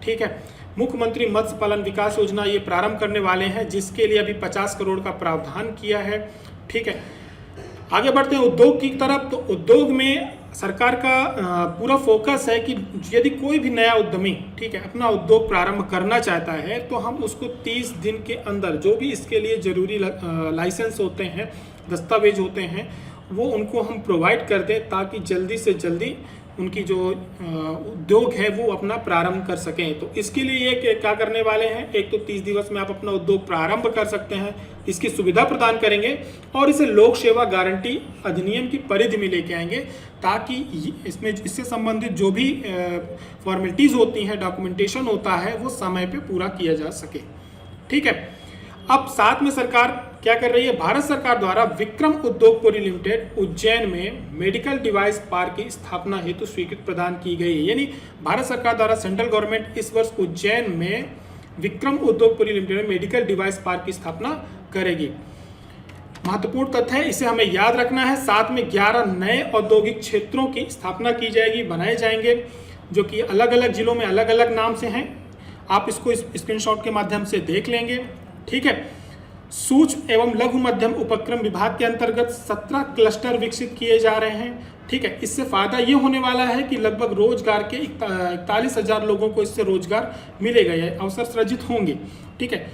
ठीक है, मुख्यमंत्री मत्स्य पालन विकास योजना ये प्रारंभ करने वाले हैं, जिसके लिए अभी 50 करोड़ का प्रावधान किया है। ठीक है, आगे बढ़ते हैं उद्योग की तरफ। तो उद्योग में सरकार का पूरा फोकस है कि यदि कोई भी नया उद्यमी, ठीक है, अपना उद्योग प्रारंभ करना चाहता है तो हम उसको 30 दिन के अंदर जो भी इसके लिए जरूरी लाइसेंस होते हैं, दस्तावेज होते हैं, वो उनको हम प्रोवाइड कर दें, ताकि जल्दी से जल्दी उनकी जो उद्योग है वो अपना प्रारंभ कर सकें। तो इसके लिए ये क्या करने वाले हैं? एक तो 30 दिवस में आप अपना उद्योग प्रारंभ कर सकते हैं, इसकी सुविधा प्रदान करेंगे और इसे लोक सेवा गारंटी अधिनियम की परिधि में लेके आएंगे, ताकि इसमें इससे संबंधित जो भी फॉर्मेलिटीज़ होती हैं, डॉक्यूमेंटेशन होता है, वो समय पे पूरा किया जा सके। ठीक है, अब साथ में सरकार क्या कर रही है? भारत सरकार द्वारा विक्रम उद्योगपुरी लिमिटेड उज्जैन में मेडिकल डिवाइस पार्क की स्थापना हेतु स्वीकृति प्रदान की गई है। यानी भारत सरकार द्वारा सेंट्रल गवर्नमेंट इस वर्ष उज्जैन में विक्रम उद्योगपुरी लिमिटेड में मेडिकल डिवाइस पार्क की स्थापना करेगी। महत्वपूर्ण तथ्य है, इसे हमें याद रखना है। साथ में 11 नए औद्योगिक क्षेत्रों की स्थापना की जाएगी, बनाए जाएंगे, जो कि अलग अलग जिलों में अलग अलग नाम से हैं। आप इसको स्क्रीनशॉट के माध्यम से देख लेंगे। ठीक है, सूक्ष्म एवं लघु मध्यम उपक्रम विभाग के अंतर्गत 17 क्लस्टर विकसित किए जा रहे हैं। ठीक है, इससे फायदा ये होने वाला है कि लगभग रोजगार के 41,000 लोगों को इससे रोजगार मिलेगा, ये अवसर सृजित होंगे। ठीक है,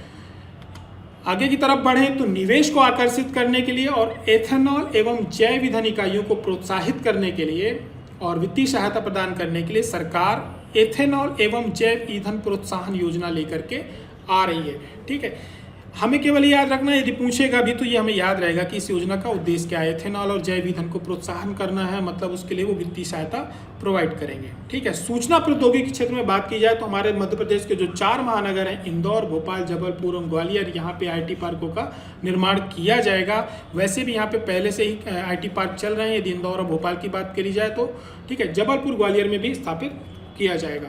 आगे की तरफ बढ़ें तो निवेश को आकर्षित करने के लिए और एथेनॉल एवं जैव ईंधन इकाइयों को प्रोत्साहित करने के लिए और वित्तीय सहायता प्रदान करने के लिए सरकार एथेनॉल एवं जैव ईंधन प्रोत्साहन योजना लेकर के आ रही है। ठीक है, हमें केवल याद रखना है, यदि पूछेगा भी तो ये हमें याद रहेगा कि इस योजना का उद्देश्य क्या है। एथेनॉल और जैव ईंधन को प्रोत्साहन करना है, मतलब उसके लिए वो वित्तीय सहायता प्रोवाइड करेंगे। ठीक है, सूचना प्रौद्योगिकी क्षेत्र में बात की जाए तो हमारे मध्य प्रदेश के जो 4 महानगर हैं, इंदौर, भोपाल, जबलपुर और ग्वालियर, यहाँ पे IT पार्कों का निर्माण किया जाएगा। वैसे भी यहाँ पे पहले से ही IT पार्क चल रहे हैं, यदि इंदौर और भोपाल की बात करी जाए तो। ठीक है, जबलपुर, ग्वालियर में भी स्थापित किया जाएगा।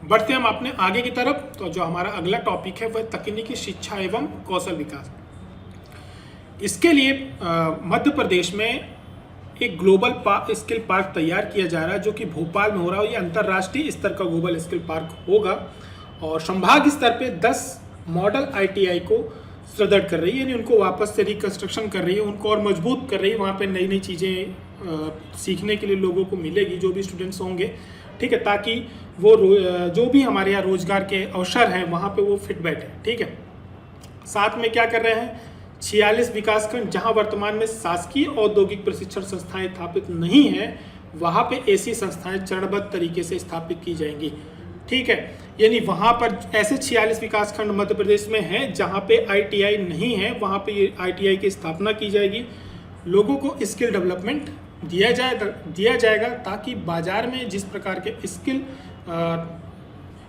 बढ़ते हम अपने आगे की तरफ। तो जो हमारा अगला टॉपिक है वह तकनीकी शिक्षा एवं कौशल विकास। इसके लिए मध्य प्रदेश में एक ग्लोबल स्किल पार्क तैयार किया जा रहा है जो कि भोपाल में हो रहा है। ये अंतर्राष्ट्रीय स्तर का ग्लोबल स्किल पार्क होगा और संभाग स्तर पे 10 मॉडल ITI को सुदृढ़ कर रही है, यानी उनको वापस से रिकंस्ट्रक्शन कर रही है, उनको और मजबूत कर रही है। वहाँ पे नई नई चीज़ें सीखने के लिए लोगों को मिलेगी, जो भी स्टूडेंट्स होंगे, ठीक है, ताकि वो जो भी हमारे यहाँ रोजगार के अवसर हैं वहाँ पे वो फिट बैठे, ठीक है। साथ में क्या कर रहे हैं, 46 विकासखंड जहाँ वर्तमान में शासकीय औद्योगिक प्रशिक्षण संस्थाएं स्थापित नहीं है, वहाँ पे ऐसी संस्थाएं चरणबद्ध तरीके से स्थापित की जाएंगी, ठीक है। यानी वहाँ पर ऐसे 46 विकासखंड मध्य प्रदेश में हैं जहाँ पे ITI नहीं है, वहाँ पे ये ITI की स्थापना की जाएगी। लोगों को स्किल डेवलपमेंट दिया जाएगा ताकि बाजार में जिस प्रकार के स्किल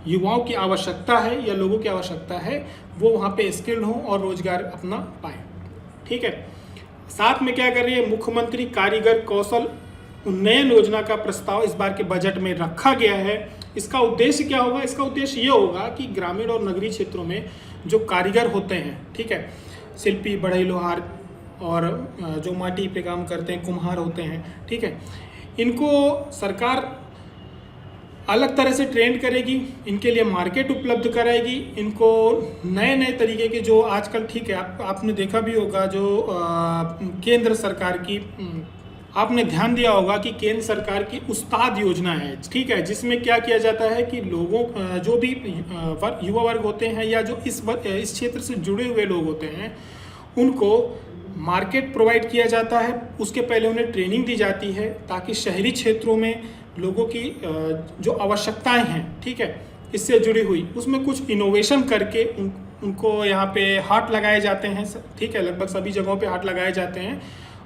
युवाओं की आवश्यकता है या लोगों की आवश्यकता है वो वहाँ पे स्किल्ड हों और रोजगार अपना पाएँ, ठीक है। साथ में क्या कर रही है, मुख्यमंत्री कारीगर कौशल उन्नयन योजना का प्रस्ताव इस बार के बजट में रखा गया है। इसका उद्देश्य क्या होगा, इसका उद्देश्य ये होगा कि ग्रामीण और नगरीय क्षेत्रों में जो कारीगर होते हैं, ठीक है, शिल्पी, बढ़ई, लोहार और जो माटी पे काम करते हैं, कुम्हार होते हैं, ठीक है, इनको सरकार अलग तरह से ट्रेंड करेगी, इनके लिए मार्केट उपलब्ध कराएगी, इनको नए नए तरीके के जो आजकल, ठीक है, आपने देखा भी होगा जो केंद्र सरकार की, आपने ध्यान दिया होगा कि केंद्र सरकार की उस्ताद योजना है, ठीक है, जिसमें क्या किया जाता है कि लोगों जो भी युवा वर्ग होते हैं या जो इस क्षेत्र से जुड़े हुए लोग होते हैं उनको मार्केट प्रोवाइड किया जाता है। उसके पहले उन्हें ट्रेनिंग दी जाती है ताकि शहरी क्षेत्रों में लोगों की जो आवश्यकताएं हैं, ठीक है, इससे जुड़ी हुई उसमें कुछ इनोवेशन करके उनको यहाँ पे हाट लगाए जाते हैं, ठीक है, लगभग सभी जगहों पे हाट लगाए जाते हैं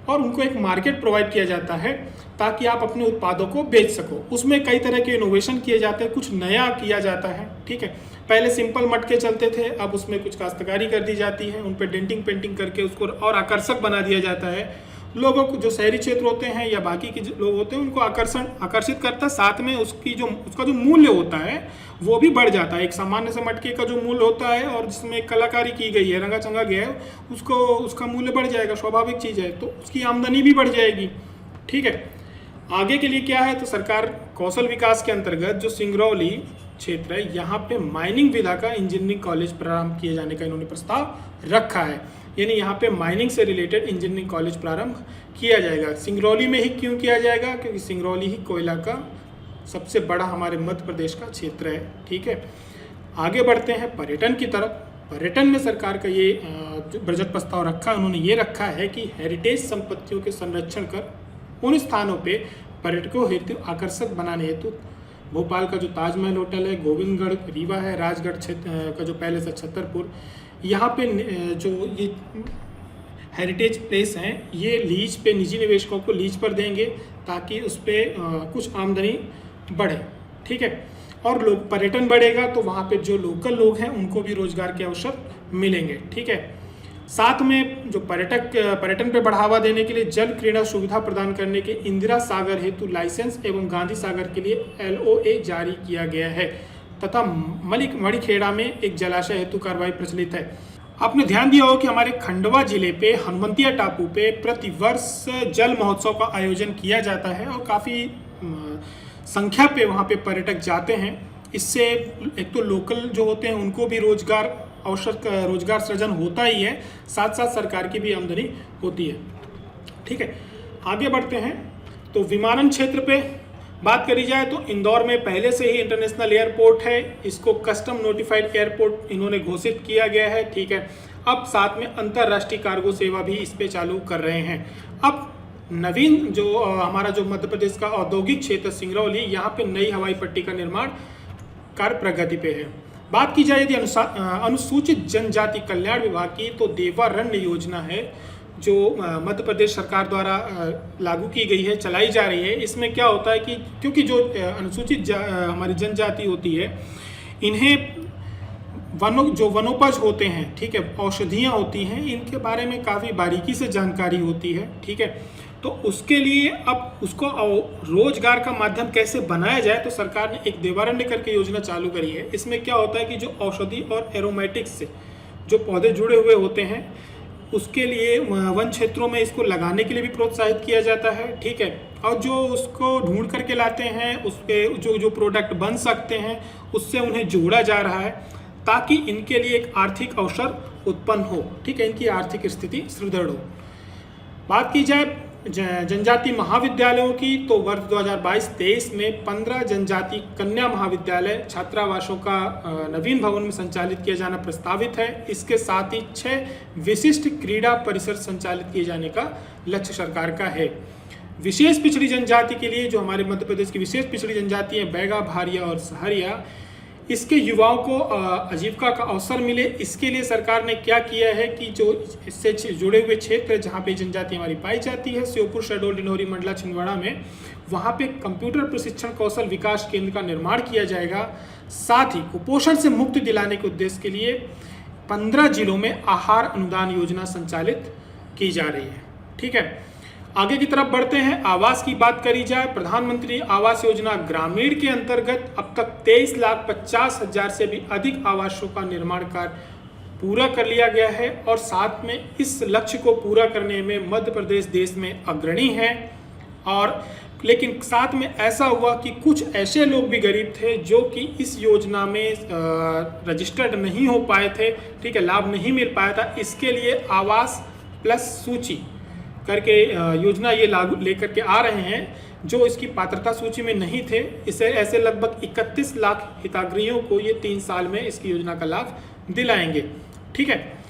और उनको एक मार्केट प्रोवाइड किया जाता है ताकि आप अपने उत्पादों को बेच सको। उसमें कई तरह के इनोवेशन किए जाते हैं, कुछ नया किया जाता है, ठीक है। पहले सिंपल मटके चलते थे, अब उसमें कुछ काश्तकारी कर दी जाती है, उन पर डेंटिंग पेंटिंग करके उसको और आकर्षक बना दिया जाता है। लोगों को जो शहरी क्षेत्र होते हैं या बाकी के लोग होते हैं उनको आकर्षित करता है, साथ में उसका जो मूल्य होता है वो भी बढ़ जाता है। एक सामान्य से मटके का जो मूल्य होता है और जिसमें कलाकारी की गई है, रंगा चंगा गया है, उसका मूल्य बढ़ जाएगा, स्वाभाविक चीज़ है, तो उसकी आमदनी भी बढ़ जाएगी, ठीक है। आगे के लिए क्या है, तो सरकार कौशल विकास के अंतर्गत जो सिंगरौली क्षेत्र है यहाँ पे माइनिंग विधा का इंजीनियरिंग कॉलेज प्रारंभ किए जाने का इन्होंने प्रस्ताव रखा है, यानी यहाँ पे माइनिंग से रिलेटेड इंजीनियरिंग कॉलेज प्रारंभ किया जाएगा। सिंगरौली में ही क्यों किया जाएगा, क्योंकि सिंगरौली ही कोयला का सबसे बड़ा हमारे मध्य प्रदेश का क्षेत्र है, ठीक है। आगे बढ़ते हैं पर्यटन की तरफ। पर्यटन में सरकार का ये जो बजट प्रस्ताव रखा, उन्होंने ये रखा है कि हेरिटेज संपत्तियों के संरक्षण कर उन स्थानों पे पर्यटकों हेतु आकर्षक बनाने हेतु भोपाल का जो ताजमहल होटल है, गोविंदगढ़ रीवा है, राजगढ़ क्षेत्र का जो पैलेस है छतरपुर, यहाँ पे जो ये हेरिटेज प्लेस हैं ये लीज पे निजी निवेशकों को लीज पर देंगे ताकि उस पर कुछ आमदनी बढ़े, ठीक है। और लोग पर्यटन बढ़ेगा तो वहाँ पे जो लोकल लोग हैं उनको भी रोजगार के अवसर मिलेंगे, ठीक है। साथ में जो पर्यटन पे बढ़ावा देने के लिए जल क्रीड़ा सुविधा प्रदान करने के इंदिरा सागर हेतु लाइसेंस एवं गांधी सागर के लिए LOA जारी किया गया है तथा मणिखेड़ा में एक जलाशय हेतु कार्रवाई प्रचलित है। आपने ध्यान दिया हो कि हमारे खंडवा जिले पे हनुमंतिया टापू पे प्रतिवर्ष जल महोत्सव का आयोजन किया जाता है और काफ़ी संख्या पे वहाँ पे पर्यटक जाते हैं। इससे एक तो लोकल जो होते हैं उनको भी रोजगार सृजन होता ही है, साथ साथ सरकार की भी आमदनी होती है, ठीक है। आगे बढ़ते हैं तो विमानन क्षेत्र पे बात करी जाए तो इंदौर में पहले से ही इंटरनेशनल एयरपोर्ट है, इसको कस्टम नोटिफाइड एयरपोर्ट इन्होंने घोषित किया गया है, ठीक है। अब साथ में अंतर्राष्ट्रीय कार्गो सेवा भी इस पे चालू कर रहे हैं। अब नवीन जो हमारा जो मध्य प्रदेश का औद्योगिक क्षेत्र सिंगरौली, यहाँ पे नई हवाई पट्टी का निर्माण कार्य प्रगति पे है। बात की जाए यदि अनुसूचित जनजाति कल्याण विभाग की, तो देवारण्य योजना है जो मध्य प्रदेश सरकार द्वारा लागू की गई है, चलाई जा रही है। इसमें क्या होता है कि क्योंकि जो अनुसूचित हमारी जनजाति होती है, इन्हें जो वनोपज होते हैं, ठीक है, औषधियाँ होती हैं, इनके बारे में काफ़ी बारीकी से जानकारी होती है, ठीक है। तो उसके लिए अब उसको रोजगार का माध्यम कैसे बनाया जाए, तो सरकार ने एक देवारण्य करके योजना चालू करी है। इसमें क्या होता है कि जो औषधि और एरोमेटिक्स से जो पौधे जुड़े हुए होते हैं उसके लिए वन क्षेत्रों में इसको लगाने के लिए भी प्रोत्साहित किया जाता है, ठीक है। और जो उसको ढूंढ करके लाते हैं, उस पे जो जो प्रोडक्ट बन सकते हैं उससे उन्हें जोड़ा जा रहा है, ताकि इनके लिए एक आर्थिक अवसर उत्पन्न हो, ठीक है, इनकी आर्थिक स्थिति सुदृढ़ हो। बात की जाए जनजाति महाविद्यालयों की, तो वर्ष 2022-23 में 15 जनजाति कन्या महाविद्यालय छात्रावासों का नवीन भवन में संचालित किया जाना प्रस्तावित है। इसके साथ ही 6 विशिष्ट क्रीड़ा परिसर संचालित किए जाने का लक्ष्य सरकार का है। विशेष पिछड़ी जनजाति के लिए, जो हमारे मध्य प्रदेश की विशेष पिछड़ी जनजाति है, बैगा, भारिया और सहरिया, इसके युवाओं को आजीविका का अवसर मिले, इसके लिए सरकार ने क्या किया है कि जो इससे जुड़े हुए क्षेत्र जहाँ पे जनजाति हमारी पाई जाती है, श्योपुर, शहडोल, डिंडोरी, मंडला, छिंदवाड़ा में, वहाँ पे कंप्यूटर प्रशिक्षण कौशल विकास केंद्र का निर्माण किया जाएगा। साथ ही कुपोषण से मुक्ति दिलाने के उद्देश्य के लिए 15 जिलों में आहार अनुदान योजना संचालित की जा रही है, ठीक है। आगे की तरफ बढ़ते हैं। आवास की बात करी जाए, प्रधानमंत्री आवास योजना ग्रामीण के अंतर्गत अब तक 23,50,000 से भी अधिक आवासों का निर्माण कार्य पूरा कर लिया गया है, और साथ में इस लक्ष्य को पूरा करने में मध्य प्रदेश देश में अग्रणी है। और लेकिन साथ में ऐसा हुआ कि कुछ ऐसे लोग भी गरीब थे जो कि इस योजना में रजिस्टर्ड नहीं हो पाए थे, ठीक है, लाभ नहीं मिल पाया था। इसके लिए आवास प्लस सूची करके योजना ये लागू लेकर के आ रहे हैं, जो इसकी पात्रता सूची में नहीं थे। इसे ऐसे लगभग 31 लाख हितग्राहियों को ये 3 साल में इसकी योजना का लाभ दिलाएंगे, ठीक है।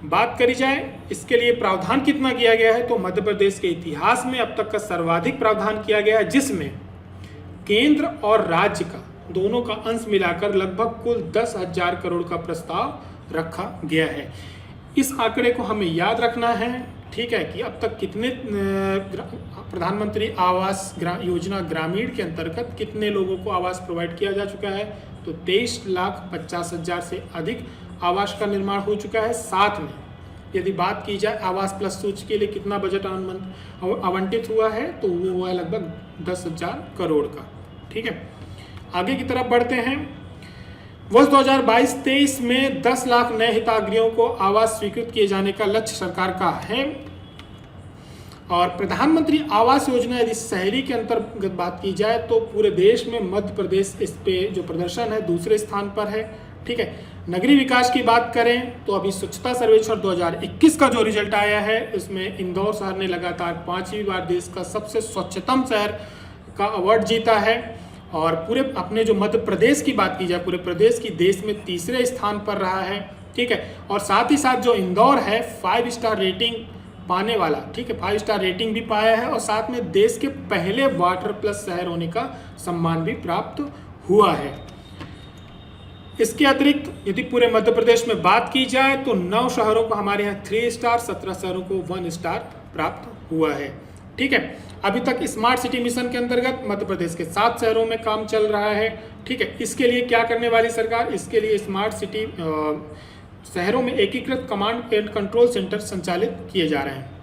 बात करी जाए इसके लिए प्रावधान कितना किया गया है, तो मध्य प्रदेश के इतिहास में अब तक का सर्वाधिक प्रावधान किया गया है, जिसमें केंद्र और राज्य का दोनों का अंश मिलाकर लगभग कुल 10,000 करोड़ का प्रस्ताव रखा गया है। इस आंकड़े को हमें याद रखना है, ठीक है, कि अब तक कितने प्रधानमंत्री आवास योजना ग्रामीण के अंतर्गत कितने लोगों को आवास प्रोवाइड किया जा चुका है, तो 23,50,000 से अधिक आवास का निर्माण हो चुका है। साथ में यदि बात की जाए आवास प्लस सूची के लिए कितना बजट आवंटित हुआ है, तो वो हुआ है लगभग 10,000 करोड़ का, ठीक है। आगे की तरफ बढ़ते हैं। वर्ष 2022-23 में 10 लाख नए हितग्राहियों को आवास स्वीकृत किए जाने का लक्ष्य सरकार का है। और प्रधानमंत्री आवास योजना यदि शहरी के अंतर्गत बात की जाए, तो पूरे देश में मध्य प्रदेश इस पे जो प्रदर्शन है दूसरे स्थान पर है, ठीक है। नगरीय विकास की बात करें तो अभी स्वच्छता सर्वेक्षण 2021 का जो रिजल्ट आया है, इसमें इंदौर शहर ने लगातार 5वीं बार देश का सबसे स्वच्छतम शहर का अवार्ड जीता है। और पूरे अपने जो मध्य प्रदेश की बात की जाए, पूरे प्रदेश की देश में 3रे स्थान पर रहा है, ठीक है। और साथ ही साथ जो इंदौर है 5 स्टार रेटिंग पाने वाला, ठीक है, 5 स्टार रेटिंग भी पाया है, और साथ में देश के पहले वाटर प्लस शहर होने का सम्मान भी प्राप्त हुआ है। इसके अतिरिक्त यदि पूरे मध्य प्रदेश में बात की जाए तो 9 शहरों को हमारे यहाँ 3 स्टार, 17 शहरों को 1 स्टार प्राप्त हुआ है, ठीक है। अभी तक स्मार्ट सिटी मिशन के अंतर्गत मध्य प्रदेश के 7 शहरों में काम चल रहा है, ठीक है। इसके लिए क्या करने वाली सरकार, इसके लिए स्मार्ट सिटी शहरों में एकीकृत कमांड एंड कंट्रोल सेंटर संचालित किए जा रहे हैं।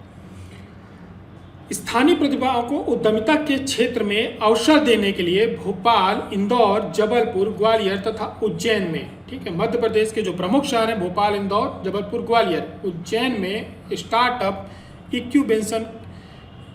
स्थानीय प्रतिभाओं को उद्यमिता के क्षेत्र में अवसर देने के लिए भोपाल, इंदौर, जबलपुर, ग्वालियर तथा उज्जैन में, ठीक है, मध्य प्रदेश के जो प्रमुख शहर हैं भोपाल, इंदौर, जबलपुर, ग्वालियर, उज्जैन में स्टार्टअप इंक्यूबेशन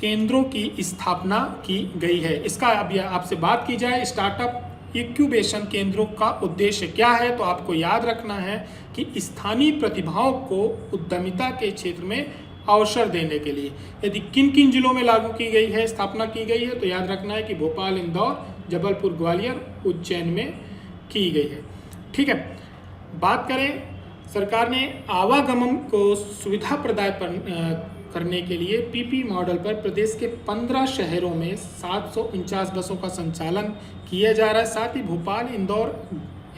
केंद्रों की स्थापना की गई है। इसका अब आपसे बात की जाए स्टार्टअप इंक्यूबेशन केंद्रों का उद्देश्य क्या है, तो आपको याद रखना है कि स्थानीय प्रतिभाओं को उद्यमिता के क्षेत्र में अवसर देने के लिए यदि किन किन जिलों में लागू की गई है, स्थापना की गई है, तो याद रखना है कि भोपाल, इंदौर, जबलपुर, ग्वालियर, उज्जैन में की गई है, ठीक है। बात करें सरकार ने आवागमन को सुविधा प्रदान करने के लिए पीपी मॉडल पर प्रदेश के 15 शहरों में 749 बसों का संचालन किया जा रहा है। साथ ही भोपाल, इंदौर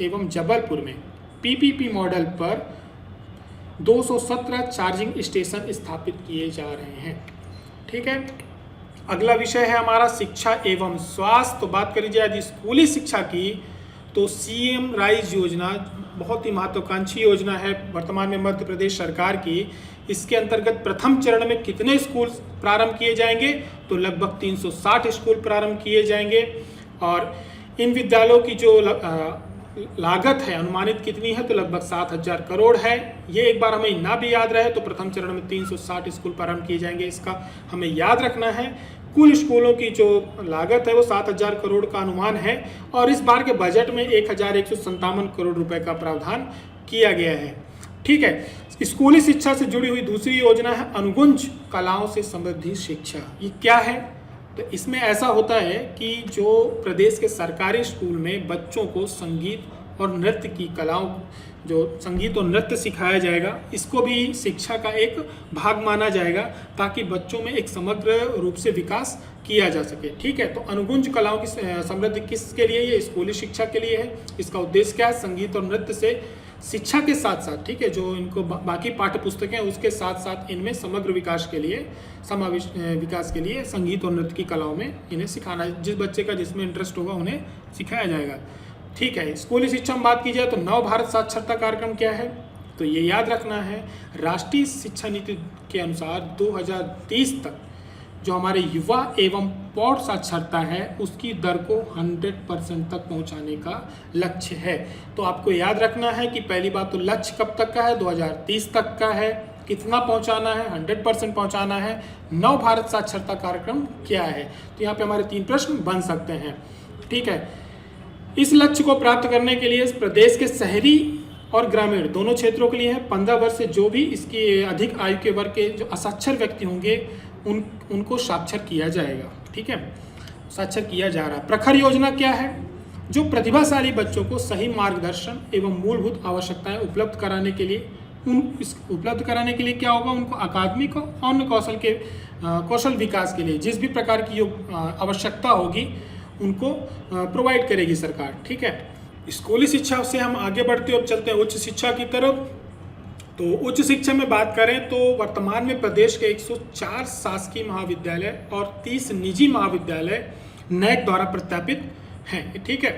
एवं जबलपुर में पीपीपी मॉडल पर 217 चार्जिंग स्टेशन स्थापित किए जा रहे हैं, ठीक है। अगला विषय है हमारा शिक्षा एवं स्वास्थ्य। तो बात करी जाए यदि स्कूली शिक्षा की, तो सीएम राइज योजना बहुत ही महत्वाकांक्षी योजना है वर्तमान में मध्य प्रदेश सरकार की। इसके अंतर्गत प्रथम चरण में कितने स्कूल प्रारंभ किए जाएंगे, तो लगभग 360 स्कूल प्रारंभ किए जाएंगे। और इन विद्यालयों की जो लागत है अनुमानित कितनी है, तो लगभग 7,000 करोड़ है। ये एक बार हमें ना भी याद रहे तो प्रथम चरण में 360 स्कूल प्रारंभ किए जाएंगे, इसका हमें याद रखना है। कुल स्कूलों की जो लागत है वो 7,000 करोड़ का अनुमान है और इस बार के बजट में 1,157 करोड़ रुपए का प्रावधान किया गया है। ठीक है। स्कूली शिक्षा से जुड़ी हुई दूसरी योजना है अनुगुंज कलाओं से समृद्धि शिक्षा। ये क्या है, तो इसमें ऐसा होता है कि जो प्रदेश के सरकारी स्कूल में बच्चों को संगीत और नृत्य की कलाओं, जो संगीत और नृत्य सिखाया जाएगा, इसको भी शिक्षा का एक भाग माना जाएगा ताकि बच्चों में एक समग्र रूप से विकास किया जा सके। ठीक है। तो अनुगुंज कलाओं की समृद्धि किसके लिए, ये स्कूली शिक्षा के लिए है। इसका उद्देश्य क्या है, संगीत और नृत्य से शिक्षा के साथ साथ, ठीक है, जो इनको बाकी पाठ्य पुस्तकें हैं उसके साथ साथ इनमें समग्र विकास के लिए, समावेश विकास के लिए संगीत और नृत्य की कलाओं में इन्हें सिखाना, जिस बच्चे का जिसमें इंटरेस्ट होगा उन्हें सिखाया जाएगा। ठीक है। स्कूली शिक्षा में बात की जाए तो नव भारत साक्षरता कार्यक्रम क्या है, तो ये याद रखना है राष्ट्रीय शिक्षा नीति के अनुसार 2030 तक जो हमारे युवा एवं पौध साक्षरता है उसकी दर को 100% तक पहुंचाने का लक्ष्य है। तो आपको याद रखना है कि पहली बात तो लक्ष्य कब तक का है, 2030 तक का है। कितना पहुंचाना है, 100% पहुंचाना है। नव भारत साक्षरता कार्यक्रम क्या है, तो यहाँ पे हमारे 3 प्रश्न बन सकते हैं। ठीक है। इस लक्ष्य को प्राप्त करने के लिए प्रदेश के शहरी और ग्रामीण दोनों क्षेत्रों के लिए है 15 वर्ष से जो भी इसकी अधिक आयु के वर्ग के जो असाक्षर व्यक्ति होंगे उनको साक्षर किया जाएगा। ठीक है, साक्षर किया जा रहा है। प्रखर योजना क्या है, जो प्रतिभाशाली बच्चों को सही मार्गदर्शन एवं मूलभूत आवश्यकताएं उपलब्ध कराने के लिए क्या होगा, उनको अकादमिक और अन्य कौशल विकास के लिए जिस भी प्रकार की आवश्यकता होगी उनको प्रोवाइड करेगी सरकार। ठीक है। स्कूली शिक्षा से हम आगे बढ़ते हुए चलते हैं उच्च शिक्षा की तरफ। तो उच्च शिक्षा में बात करें तो वर्तमान में प्रदेश के 104 शासकीय महाविद्यालय और 30 निजी महाविद्यालय नैक द्वारा प्रत्यापित हैं। ठीक है।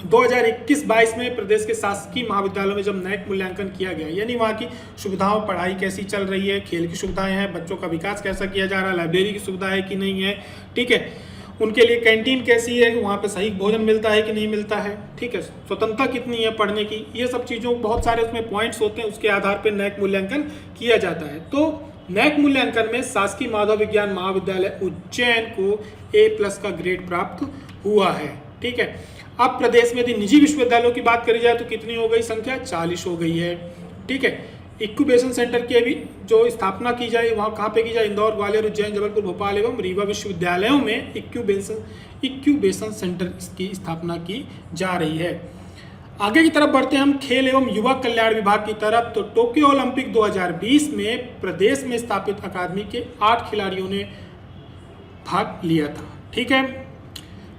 2021-22 में प्रदेश के शासकीय महाविद्यालयों में जब नैक मूल्यांकन किया गया, यानी वहाँ की सुविधाओं, पढ़ाई कैसी चल रही है, खेल की सुविधाएं हैं, बच्चों का विकास कैसा किया जा रहा है, लाइब्रेरी की सुविधा है कि नहीं है, ठीक है, उनके लिए कैंटीन कैसी है, वहाँ पे सही भोजन मिलता है कि नहीं मिलता है, ठीक है, स्वतंत्रता कितनी है पढ़ने की, ये सब चीज़ों बहुत सारे उसमें पॉइंट्स होते हैं, उसके आधार पर नैक मूल्यांकन किया जाता है। तो नैक मूल्यांकन में शासकीय माधव विज्ञान महाविद्यालय उज्जैन को A+ का ग्रेड प्राप्त हुआ है। ठीक है। अब प्रदेश में यदि निजी विश्वविद्यालयों की बात करी जाए तो कितनी हो गई संख्या, 40 हो गई है। ठीक है। इंक्यूबेशन सेंटर की भी जो स्थापना की जाए वहाँ कहाँ पे की जाए, इंदौर, ग्वालियर, उज्जैन, जबलपुर, भोपाल एवं रीवा विश्वविद्यालयों में इंक्यूबेशन सेंटर की स्थापना की जा रही है। आगे की तरफ बढ़ते हैं हम खेल एवं युवा कल्याण विभाग की तरफ। तो टोक्यो ओलंपिक 2020 में प्रदेश में स्थापित अकादमी के 8 खिलाड़ियों ने भाग लिया था। ठीक है।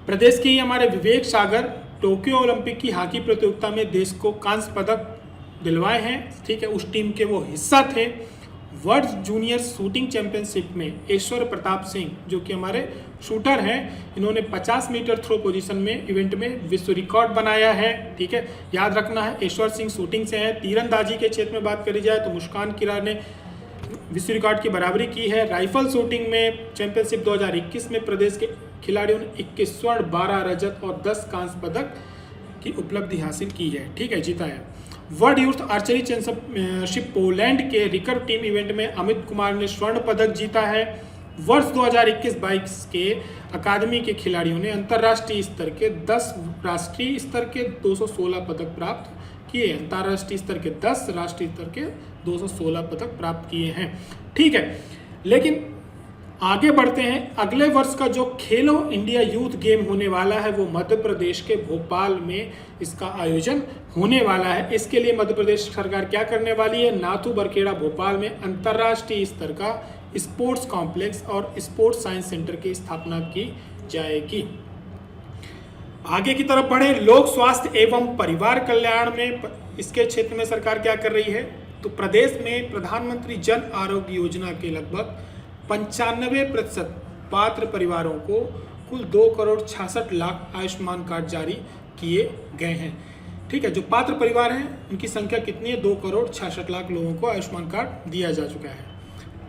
प्रदेश के ही हमारे विवेक सागर टोक्यो ओलंपिक की हॉकी प्रतियोगिता में देश को कांस्य पदक दिलवाए हैं। ठीक है। उस टीम के वो हिस्सा थे। वर्ल्ड जूनियर शूटिंग चैंपियनशिप में ऐश्वर्य प्रताप सिंह जो कि हमारे शूटर हैं, इन्होंने 50 मीटर थ्रो पोजीशन में इवेंट में विश्व रिकॉर्ड बनाया है। ठीक है, याद रखना है ऐश्वर्य सिंह शूटिंग से है। तीरंदाजी के क्षेत्र में बात करी जाए तो मुस्कान किरार ने विश्व रिकॉर्ड की बराबरी की है। राइफल शूटिंग में चैंपियनशिप 2021 में प्रदेश के खिलाड़ियों ने 21 स्वर्ण, 12 रजत और 10 कांस्य पदक की उपलब्धि हासिल की है। ठीक है, जीता है। World youth archery championship Poland के रिकर्व टीम इवेंट में अमित कुमार ने स्वर्ण पदक जीता है। वर्ष 2021-22 के अकादमी के खिलाड़ियों ने अंतर्राष्ट्रीय स्तर के 10, राष्ट्रीय स्तर के 216 पदक प्राप्त किए। अंतर्राष्ट्रीय स्तर के 10, राष्ट्रीय स्तर के 216 पदक प्राप्त किए हैं। ठीक है, लेकिन आगे बढ़ते हैं। अगले वर्ष का जो खेलो इंडिया यूथ गेम होने वाला है वो मध्य प्रदेश के भोपाल में इसका आयोजन होने वाला है। इसके लिए मध्य प्रदेश सरकार क्या करने वाली है, नाथू बरखेड़ा भोपाल में अंतर्राष्ट्रीय स्तर का स्पोर्ट्स कॉम्प्लेक्स और स्पोर्ट्स साइंस सेंटर की स्थापना की जाएगी। आगे की तरफ बढ़े, लोक स्वास्थ्य एवं परिवार कल्याण में इसके क्षेत्र में सरकार क्या कर रही है, तो प्रदेश में प्रधानमंत्री जन आरोग्य योजना के लगभग 95% पात्र परिवारों को कुल 2,66,00,000 आयुष्मान कार्ड जारी किए गए हैं। ठीक है, जो पात्र परिवार हैं उनकी संख्या कितनी है, 2,66,00,000 लोगों को आयुष्मान कार्ड दिया जा चुका है।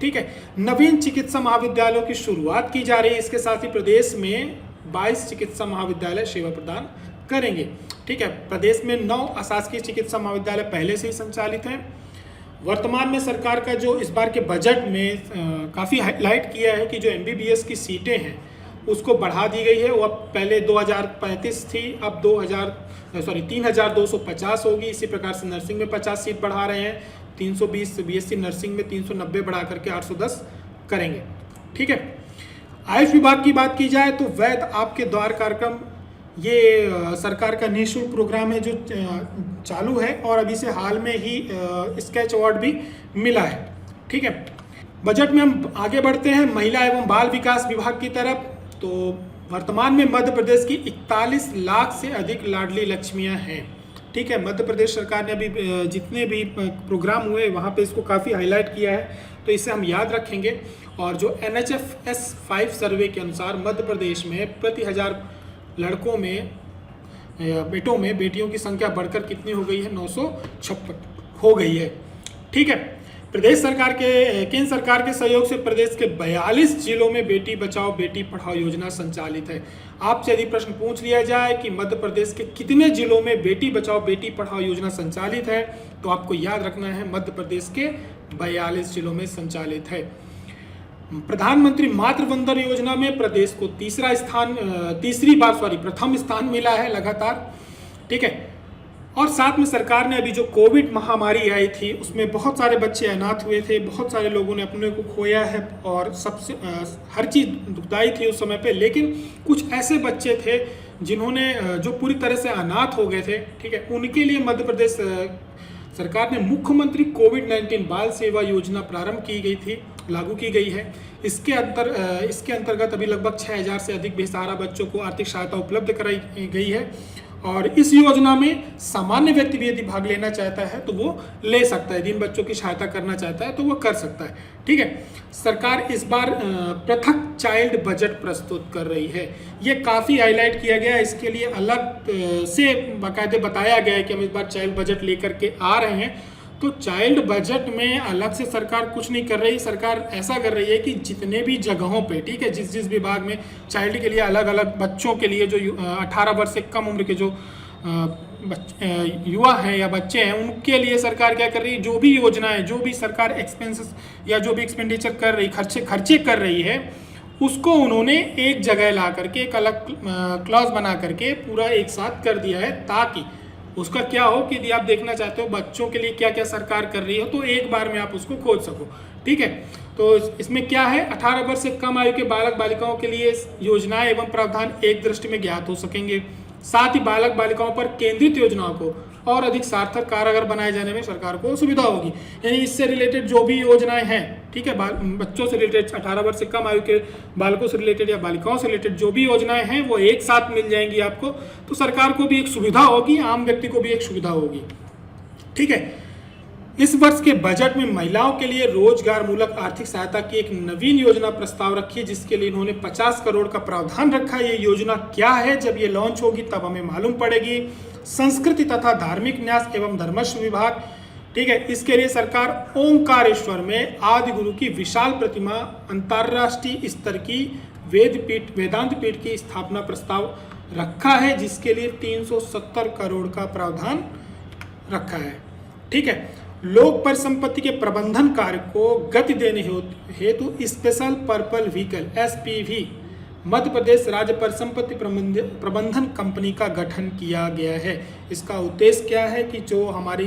ठीक है, नवीन चिकित्सा महाविद्यालयों की शुरुआत की जा रही है। इसके साथ ही प्रदेश में 22 चिकित्सा महाविद्यालय सेवा प्रदान करेंगे। ठीक है, प्रदेश में 9 अशासकीय चिकित्सा महाविद्यालय पहले से ही संचालित हैं। वर्तमान में सरकार का जो इस बार के बजट में काफ़ी हाईलाइट किया है कि जो MBBS की सीटें हैं उसको बढ़ा दी गई है। वो अब पहले 2035 थी, अब 3250 होगी। इसी प्रकार से नर्सिंग में 50 सीट बढ़ा रहे हैं, 320 BSc नर्सिंग में 390 बढ़ा करके 810 करेंगे। ठीक है, आयुष विभाग की बात की जाए तो वैद्य आपके द्वार कार्यक्रम ये सरकार का निःशुल्क प्रोग्राम है जो चालू है और अभी से हाल में ही स्केच अवार्ड भी मिला है। ठीक है, बजट में हम आगे बढ़ते हैं महिला एवं बाल विकास विभाग की तरफ। तो वर्तमान में मध्य प्रदेश की 41 लाख से अधिक लाडली लक्ष्मियां हैं। ठीक है, मध्य प्रदेश सरकार ने अभी जितने भी प्रोग्राम हुए वहाँ पे इसको काफ़ी हाईलाइट किया है, तो इसे हम याद रखेंगे। और जो NHFS 5 सर्वे के अनुसार मध्य प्रदेश में प्रति 1000 लड़कों में बेटों में बेटियों की संख्या बढ़कर कितनी हो गई है? 956 हो गई है। ठीक है, प्रदेश सरकार के केंद्र सरकार के सहयोग से प्रदेश के 42 जिलों में बेटी बचाओ बेटी पढ़ाओ योजना संचालित है। आपसे यदि प्रश्न पूछ लिया जाए कि मध्य प्रदेश के कितने जिलों में बेटी बचाओ बेटी पढ़ाओ योजना संचालित है, तो आपको याद रखना है मध्य प्रदेश के 42 जिलों में संचालित है। प्रधानमंत्री मातृ वंदन योजना में प्रदेश को प्रथम स्थान मिला है लगातार। ठीक है, और साथ में सरकार ने अभी जो कोविड महामारी आई थी उसमें बहुत सारे बच्चे अनाथ हुए थे, बहुत सारे लोगों ने अपने को खोया है और सबसे हर चीज़ दुखदाई थी उस समय पे। लेकिन कुछ ऐसे बच्चे थे जिन्होंने जो पूरी तरह से अनाथ हो गए थे, ठीक है, उनके लिए मध्य प्रदेश सरकार ने मुख्यमंत्री कोविड-19 बाल सेवा योजना प्रारंभ की गई थी, लागू की गई है। इसके अंतर्गत अभी लगभग 6000 से अधिक बेसहारा बच्चों को आर्थिक सहायता उपलब्ध कराई गई है। और इस योजना में सामान्य व्यक्ति भी यदि भाग लेना चाहता है तो वो ले सकता है, यदि इन बच्चों की सहायता करना चाहता है तो वो कर सकता है। ठीक है, सरकार इस बार पृथक चाइल्ड बजट प्रस्तुत कर रही है। ये काफ़ी हाईलाइट किया गया है, इसके लिए अलग से बाकायदे बताया गया है कि हम इस बार चाइल्ड बजट लेकर के आ रहे हैं। तो चाइल्ड बजट में अलग से सरकार कुछ नहीं कर रही। सरकार ऐसा कर रही है कि जितने भी जगहों पे, ठीक है, जिस विभाग में चाइल्ड के लिए अलग अलग बच्चों के लिए जो 18 वर्ष से कम उम्र के जो युवा हैं या बच्चे हैं उनके लिए सरकार क्या कर रही है, जो भी योजनाएं, जो भी सरकार एक्सपेंसेस या जो भी एक्सपेंडिचर कर रही, खर्चे कर रही है, उसको उन्होंने एक जगह ला करके एक अलग क्लॉज बना करके पूरा एक साथ कर दिया है, ताकि उसका क्या हो कि यदि आप देखना चाहते हो बच्चों के लिए क्या क्या सरकार कर रही हो तो एक बार में आप उसको खोज सको। ठीक है, तो इसमें क्या है, 18 वर्ष से कम आयु के बालक बालिकाओं के लिए योजनाएं एवं प्रावधान एक दृष्टि में ज्ञात हो सकेंगे। साथ ही बालक बालिकाओं पर केंद्रित योजनाओं को और अधिक सार्थक कारगर बनाए जाने में सरकार को सुविधा होगी। यानी इससे रिलेटेड जो भी योजनाएं हैं, ठीक है, बच्चों से रिलेटेड, 18 वर्ष से कम आयु के बालकों से रिलेटेड या बालिकाओं से रिलेटेड जो भी योजनाएं हैं वो एक साथ मिल जाएंगी आपको, तो सरकार को भी एक सुविधा होगी, आम व्यक्ति को भी एक सुविधा होगी। ठीक है, इस वर्ष के बजट में महिलाओं के लिए रोजगार मूलक आर्थिक सहायता की एक नवीन योजना प्रस्ताव रखी है, जिसके लिए इन्होंने 50 करोड़ का प्रावधान रखा है। ये योजना क्या है, जब ये लॉन्च होगी तब हमें मालूम पड़ेगी। संस्कृति तथा धार्मिक न्यास एवं धर्मस्व विभाग, ठीक है, इसके लिए सरकार ओंकारेश्वर में आदि गुरु की विशाल प्रतिमा, अंतर्राष्ट्रीय स्तर की वेदांत पीठ की स्थापना प्रस्ताव रखा है, जिसके लिए 370 करोड़ का प्रावधान रखा है। ठीक है, लोक परिसंपत्ति के प्रबंधन कार्य को गति देने हेतु special purple vehicle SPV Madhya Pradesh राज्य परिसंपत्ति प्रबंधन कंपनी का गठन किया गया है। इसका उद्देश्य क्या है कि जो हमारी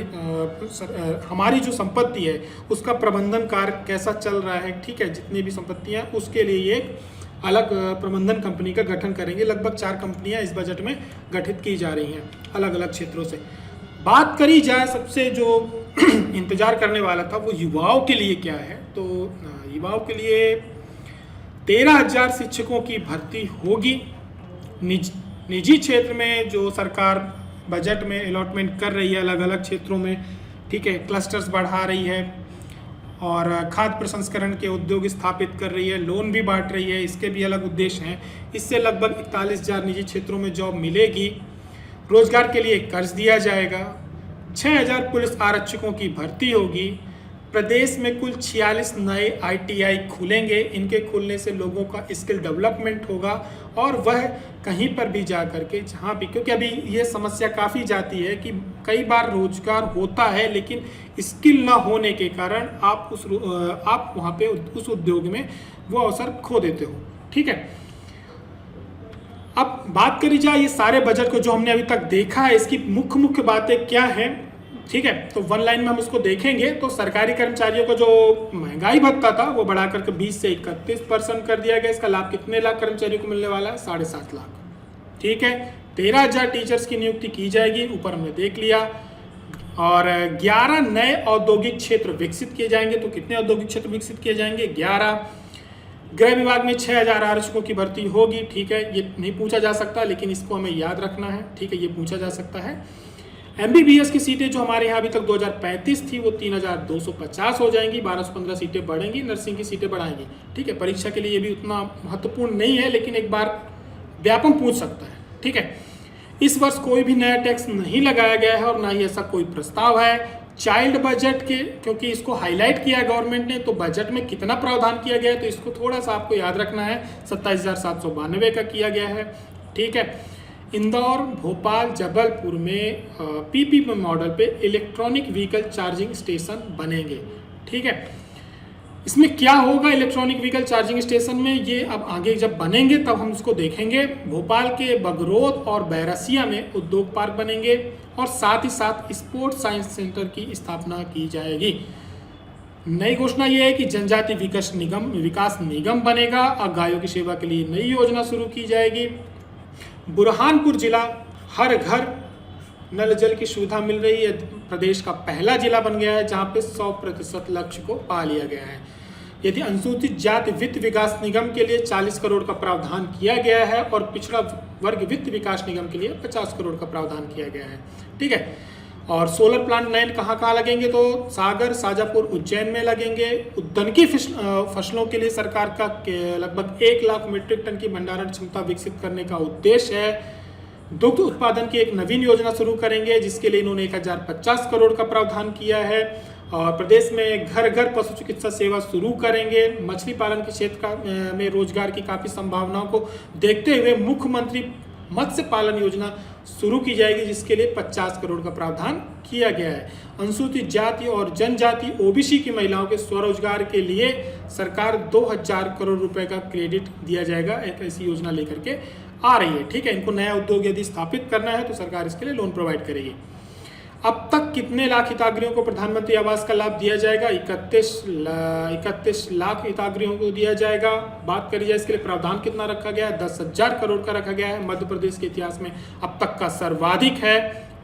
जो संपत्ति है उसका प्रबंधन कार्य कैसा चल रहा है, ठीक है, जितनी भी संपत्तियां, उसके लिए एक अलग प्रबंधन कंपनी का गठन करेंगे। लगभग 4 कंपनियां इस बजट में गठित की जा रही हैं अलग अलग क्षेत्रों से। बात करी जाए सबसे जो इंतजार करने वाला था वो युवाओं के लिए क्या है, तो युवाओं के लिए 13,000 शिक्षकों की भर्ती होगी। निजी क्षेत्र में जो सरकार बजट में अलॉटमेंट कर रही है अलग अलग क्षेत्रों में, ठीक है, क्लस्टर्स बढ़ा रही है और खाद्य प्रसंस्करण के उद्योग स्थापित कर रही है, लोन भी बांट रही है, इसके भी अलग उद्देश्य हैं। इससे लगभग 41,000 निजी क्षेत्रों में जॉब मिलेगी। रोजगार के लिए कर्ज दिया जाएगा। 6,000 पुलिस आरक्षकों की भर्ती होगी। प्रदेश में कुल 46 नए ITI खुलेंगे। इनके खुलने से लोगों का स्किल डेवलपमेंट होगा और वह कहीं पर भी जा करके जहाँ भी, क्योंकि अभी ये समस्या काफ़ी जाती है कि कई बार रोजगार होता है लेकिन स्किल ना होने के कारण आप वहाँ पे उस उद्योग में वो अवसर खो देते हो। ठीक है, अब बात करी जाए ये सारे बजट को जो हमने अभी तक देखा है, इसकी मुख्य मुख्य बातें क्या हैं। ठीक है, तो वन लाइन में हम इसको देखेंगे तो सरकारी कर्मचारियों को जो महंगाई भत्ता था वो बढ़ा करके 20 से 31% कर दिया गया। इसका लाभ कितने लाख कर्मचारियों को मिलने वाला है? 7.5 लाख। ठीक है, 13,000 टीचर्स की नियुक्ति की जाएगी, ऊपर हमने देख लिया। और 11 नए औद्योगिक क्षेत्र विकसित किए जाएंगे। तो कितने औद्योगिक क्षेत्र विकसित किए जाएंगे? 11। गृह विभाग में 6,000 आरक्षकों की भर्ती होगी। ठीक है, ये नहीं पूछा जा सकता लेकिन इसको हमें याद रखना है। ठीक है, ये पूछा जा सकता है। MBBS की सीटें जो हमारे यहाँ अभी तक 2035 थी वो 3,250 हो जाएंगी। 12 से 15 सीटें बढ़ेंगी। नर्सिंग की सीटें बढ़ाएंगी। ठीक है, परीक्षा के लिए ये भी उतना महत्वपूर्ण नहीं है लेकिन एक बार व्यापम पूछ सकता है। ठीक है, इस वर्ष कोई भी नया टैक्स नहीं लगाया गया है और ना ही ऐसा कोई प्रस्ताव है। चाइल्ड बजट के, क्योंकि इसको हाईलाइट किया गवर्नमेंट ने, तो बजट में कितना प्रावधान किया गया है तो इसको थोड़ा सा आपको याद रखना है। 27,792 का किया गया है। ठीक है, इंदौर, भोपाल, जबलपुर में PPP मॉडल पे इलेक्ट्रॉनिक व्हीकल चार्जिंग स्टेशन बनेंगे। ठीक है, इसमें क्या होगा इलेक्ट्रॉनिक व्हीकल चार्जिंग स्टेशन में, ये अब आगे जब बनेंगे तब हम उसको देखेंगे। भोपाल के बगरोद और बैरसिया में उद्योग पार्क बनेंगे और साथ ही साथ स्पोर्ट्स साइंस सेंटर की स्थापना की जाएगी। नई घोषणा यह है कि जनजाति विकास निगम बनेगा और गायों की सेवा के लिए नई योजना शुरू की जाएगी। बुरहानपुर जिला हर घर नल जल की सुविधा मिल रही है। प्रदेश का पहला जिला बन गया है जहां पे 100% लक्ष्य को पा लिया गया है। यदि अनुसूचित जाति वित्त विकास निगम के लिए 40 करोड़ का प्रावधान किया गया है और पिछड़ा वर्ग वित्त विकास निगम के लिए 50 करोड़ का प्रावधान किया गया है। ठीक है, और सोलर प्लांट नए कहाँ लगेंगे तो सागर, शाजापुर, उज्जैन में लगेंगे। उद्यानिकी फसलों के लिए सरकार का लगभग 1 लाख मीट्रिक टन की भंडारण क्षमता विकसित करने का उद्देश्य है। दुग्ध उत्पादन की एक नवीन योजना शुरू करेंगे जिसके लिए इन्होंने 1,050 करोड़ का प्रावधान किया है। और प्रदेश में घर घर पशु चिकित्सा सेवा शुरू करेंगे। मछली पालन के क्षेत्र में रोजगार की काफ़ी संभावनाओं को देखते हुए मुख्यमंत्री मत्स्य पालन योजना शुरू की जाएगी जिसके लिए 50 करोड़ का प्रावधान किया गया है। अनुसूचित जाति और जनजाति OBC की महिलाओं के स्वरोजगार के लिए सरकार 2,000 करोड़ रुपए का क्रेडिट दिया जाएगा। एक ऐसी योजना लेकर के आ रही है। ठीक है, इनको नया उद्योग यदि स्थापित करना है तो सरकार इसके लिए लोन प्रोवाइड करेगी। अब तक कितने लाख हितग्राहियों को प्रधानमंत्री आवास का लाभ दिया जाएगा? 31 लाख हितग्राहियों को दिया जाएगा। बात करी जाए इसके लिए प्रावधान कितना रखा गया है? 10,000 करोड़ का रखा गया है। मध्य प्रदेश के इतिहास में अब तक का सर्वाधिक है।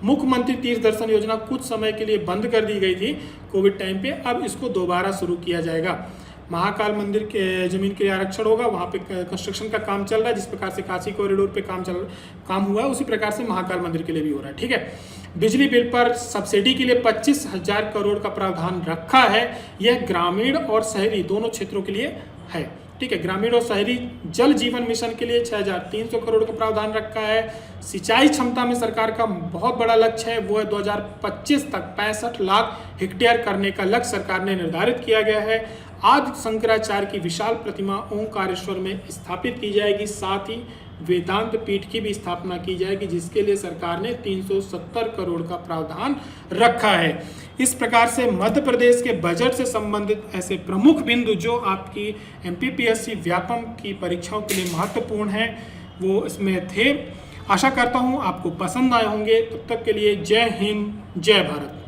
मुख्यमंत्री तीर्थ दर्शन योजना कुछ समय के लिए बंद कर दी गई थी कोविड टाइम पे, अब इसको दोबारा शुरू किया जाएगा। महाकाल मंदिर के जमीन के लिए आरक्षण होगा, वहाँ पे कंस्ट्रक्शन का काम चल रहा है। जिस प्रकार से काशी कॉरिडोर पे काम हुआ है उसी प्रकार से महाकाल मंदिर के लिए भी हो रहा है। ठीक है, बिजली बिल पर सब्सिडी के लिए 25,000 करोड़ का प्रावधान रखा है। यह ग्रामीण और शहरी दोनों क्षेत्रों के लिए है। ठीक है, ग्रामीण और शहरी जल जीवन मिशन के लिए 6,300 करोड़ का प्रावधान रखा है। सिंचाई क्षमता में सरकार का बहुत बड़ा लक्ष्य है, वो है 2025 तक 65 लाख हेक्टेयर करने का लक्ष्य सरकार ने निर्धारित किया गया है। आदि शंकराचार्य की विशाल प्रतिमा ओंकारेश्वर में स्थापित की जाएगी। साथ ही वेदांत पीठ की भी स्थापना की जाएगी जिसके लिए सरकार ने 370 करोड़ का प्रावधान रखा है। इस प्रकार से मध्य प्रदेश के बजट से संबंधित ऐसे प्रमुख बिंदु जो आपकी MPPSC व्यापम की परीक्षाओं के लिए महत्वपूर्ण हैं वो इसमें थे। आशा करता हूँ आपको पसंद आए होंगे। तब तक के लिए जय हिंद, जय भारत।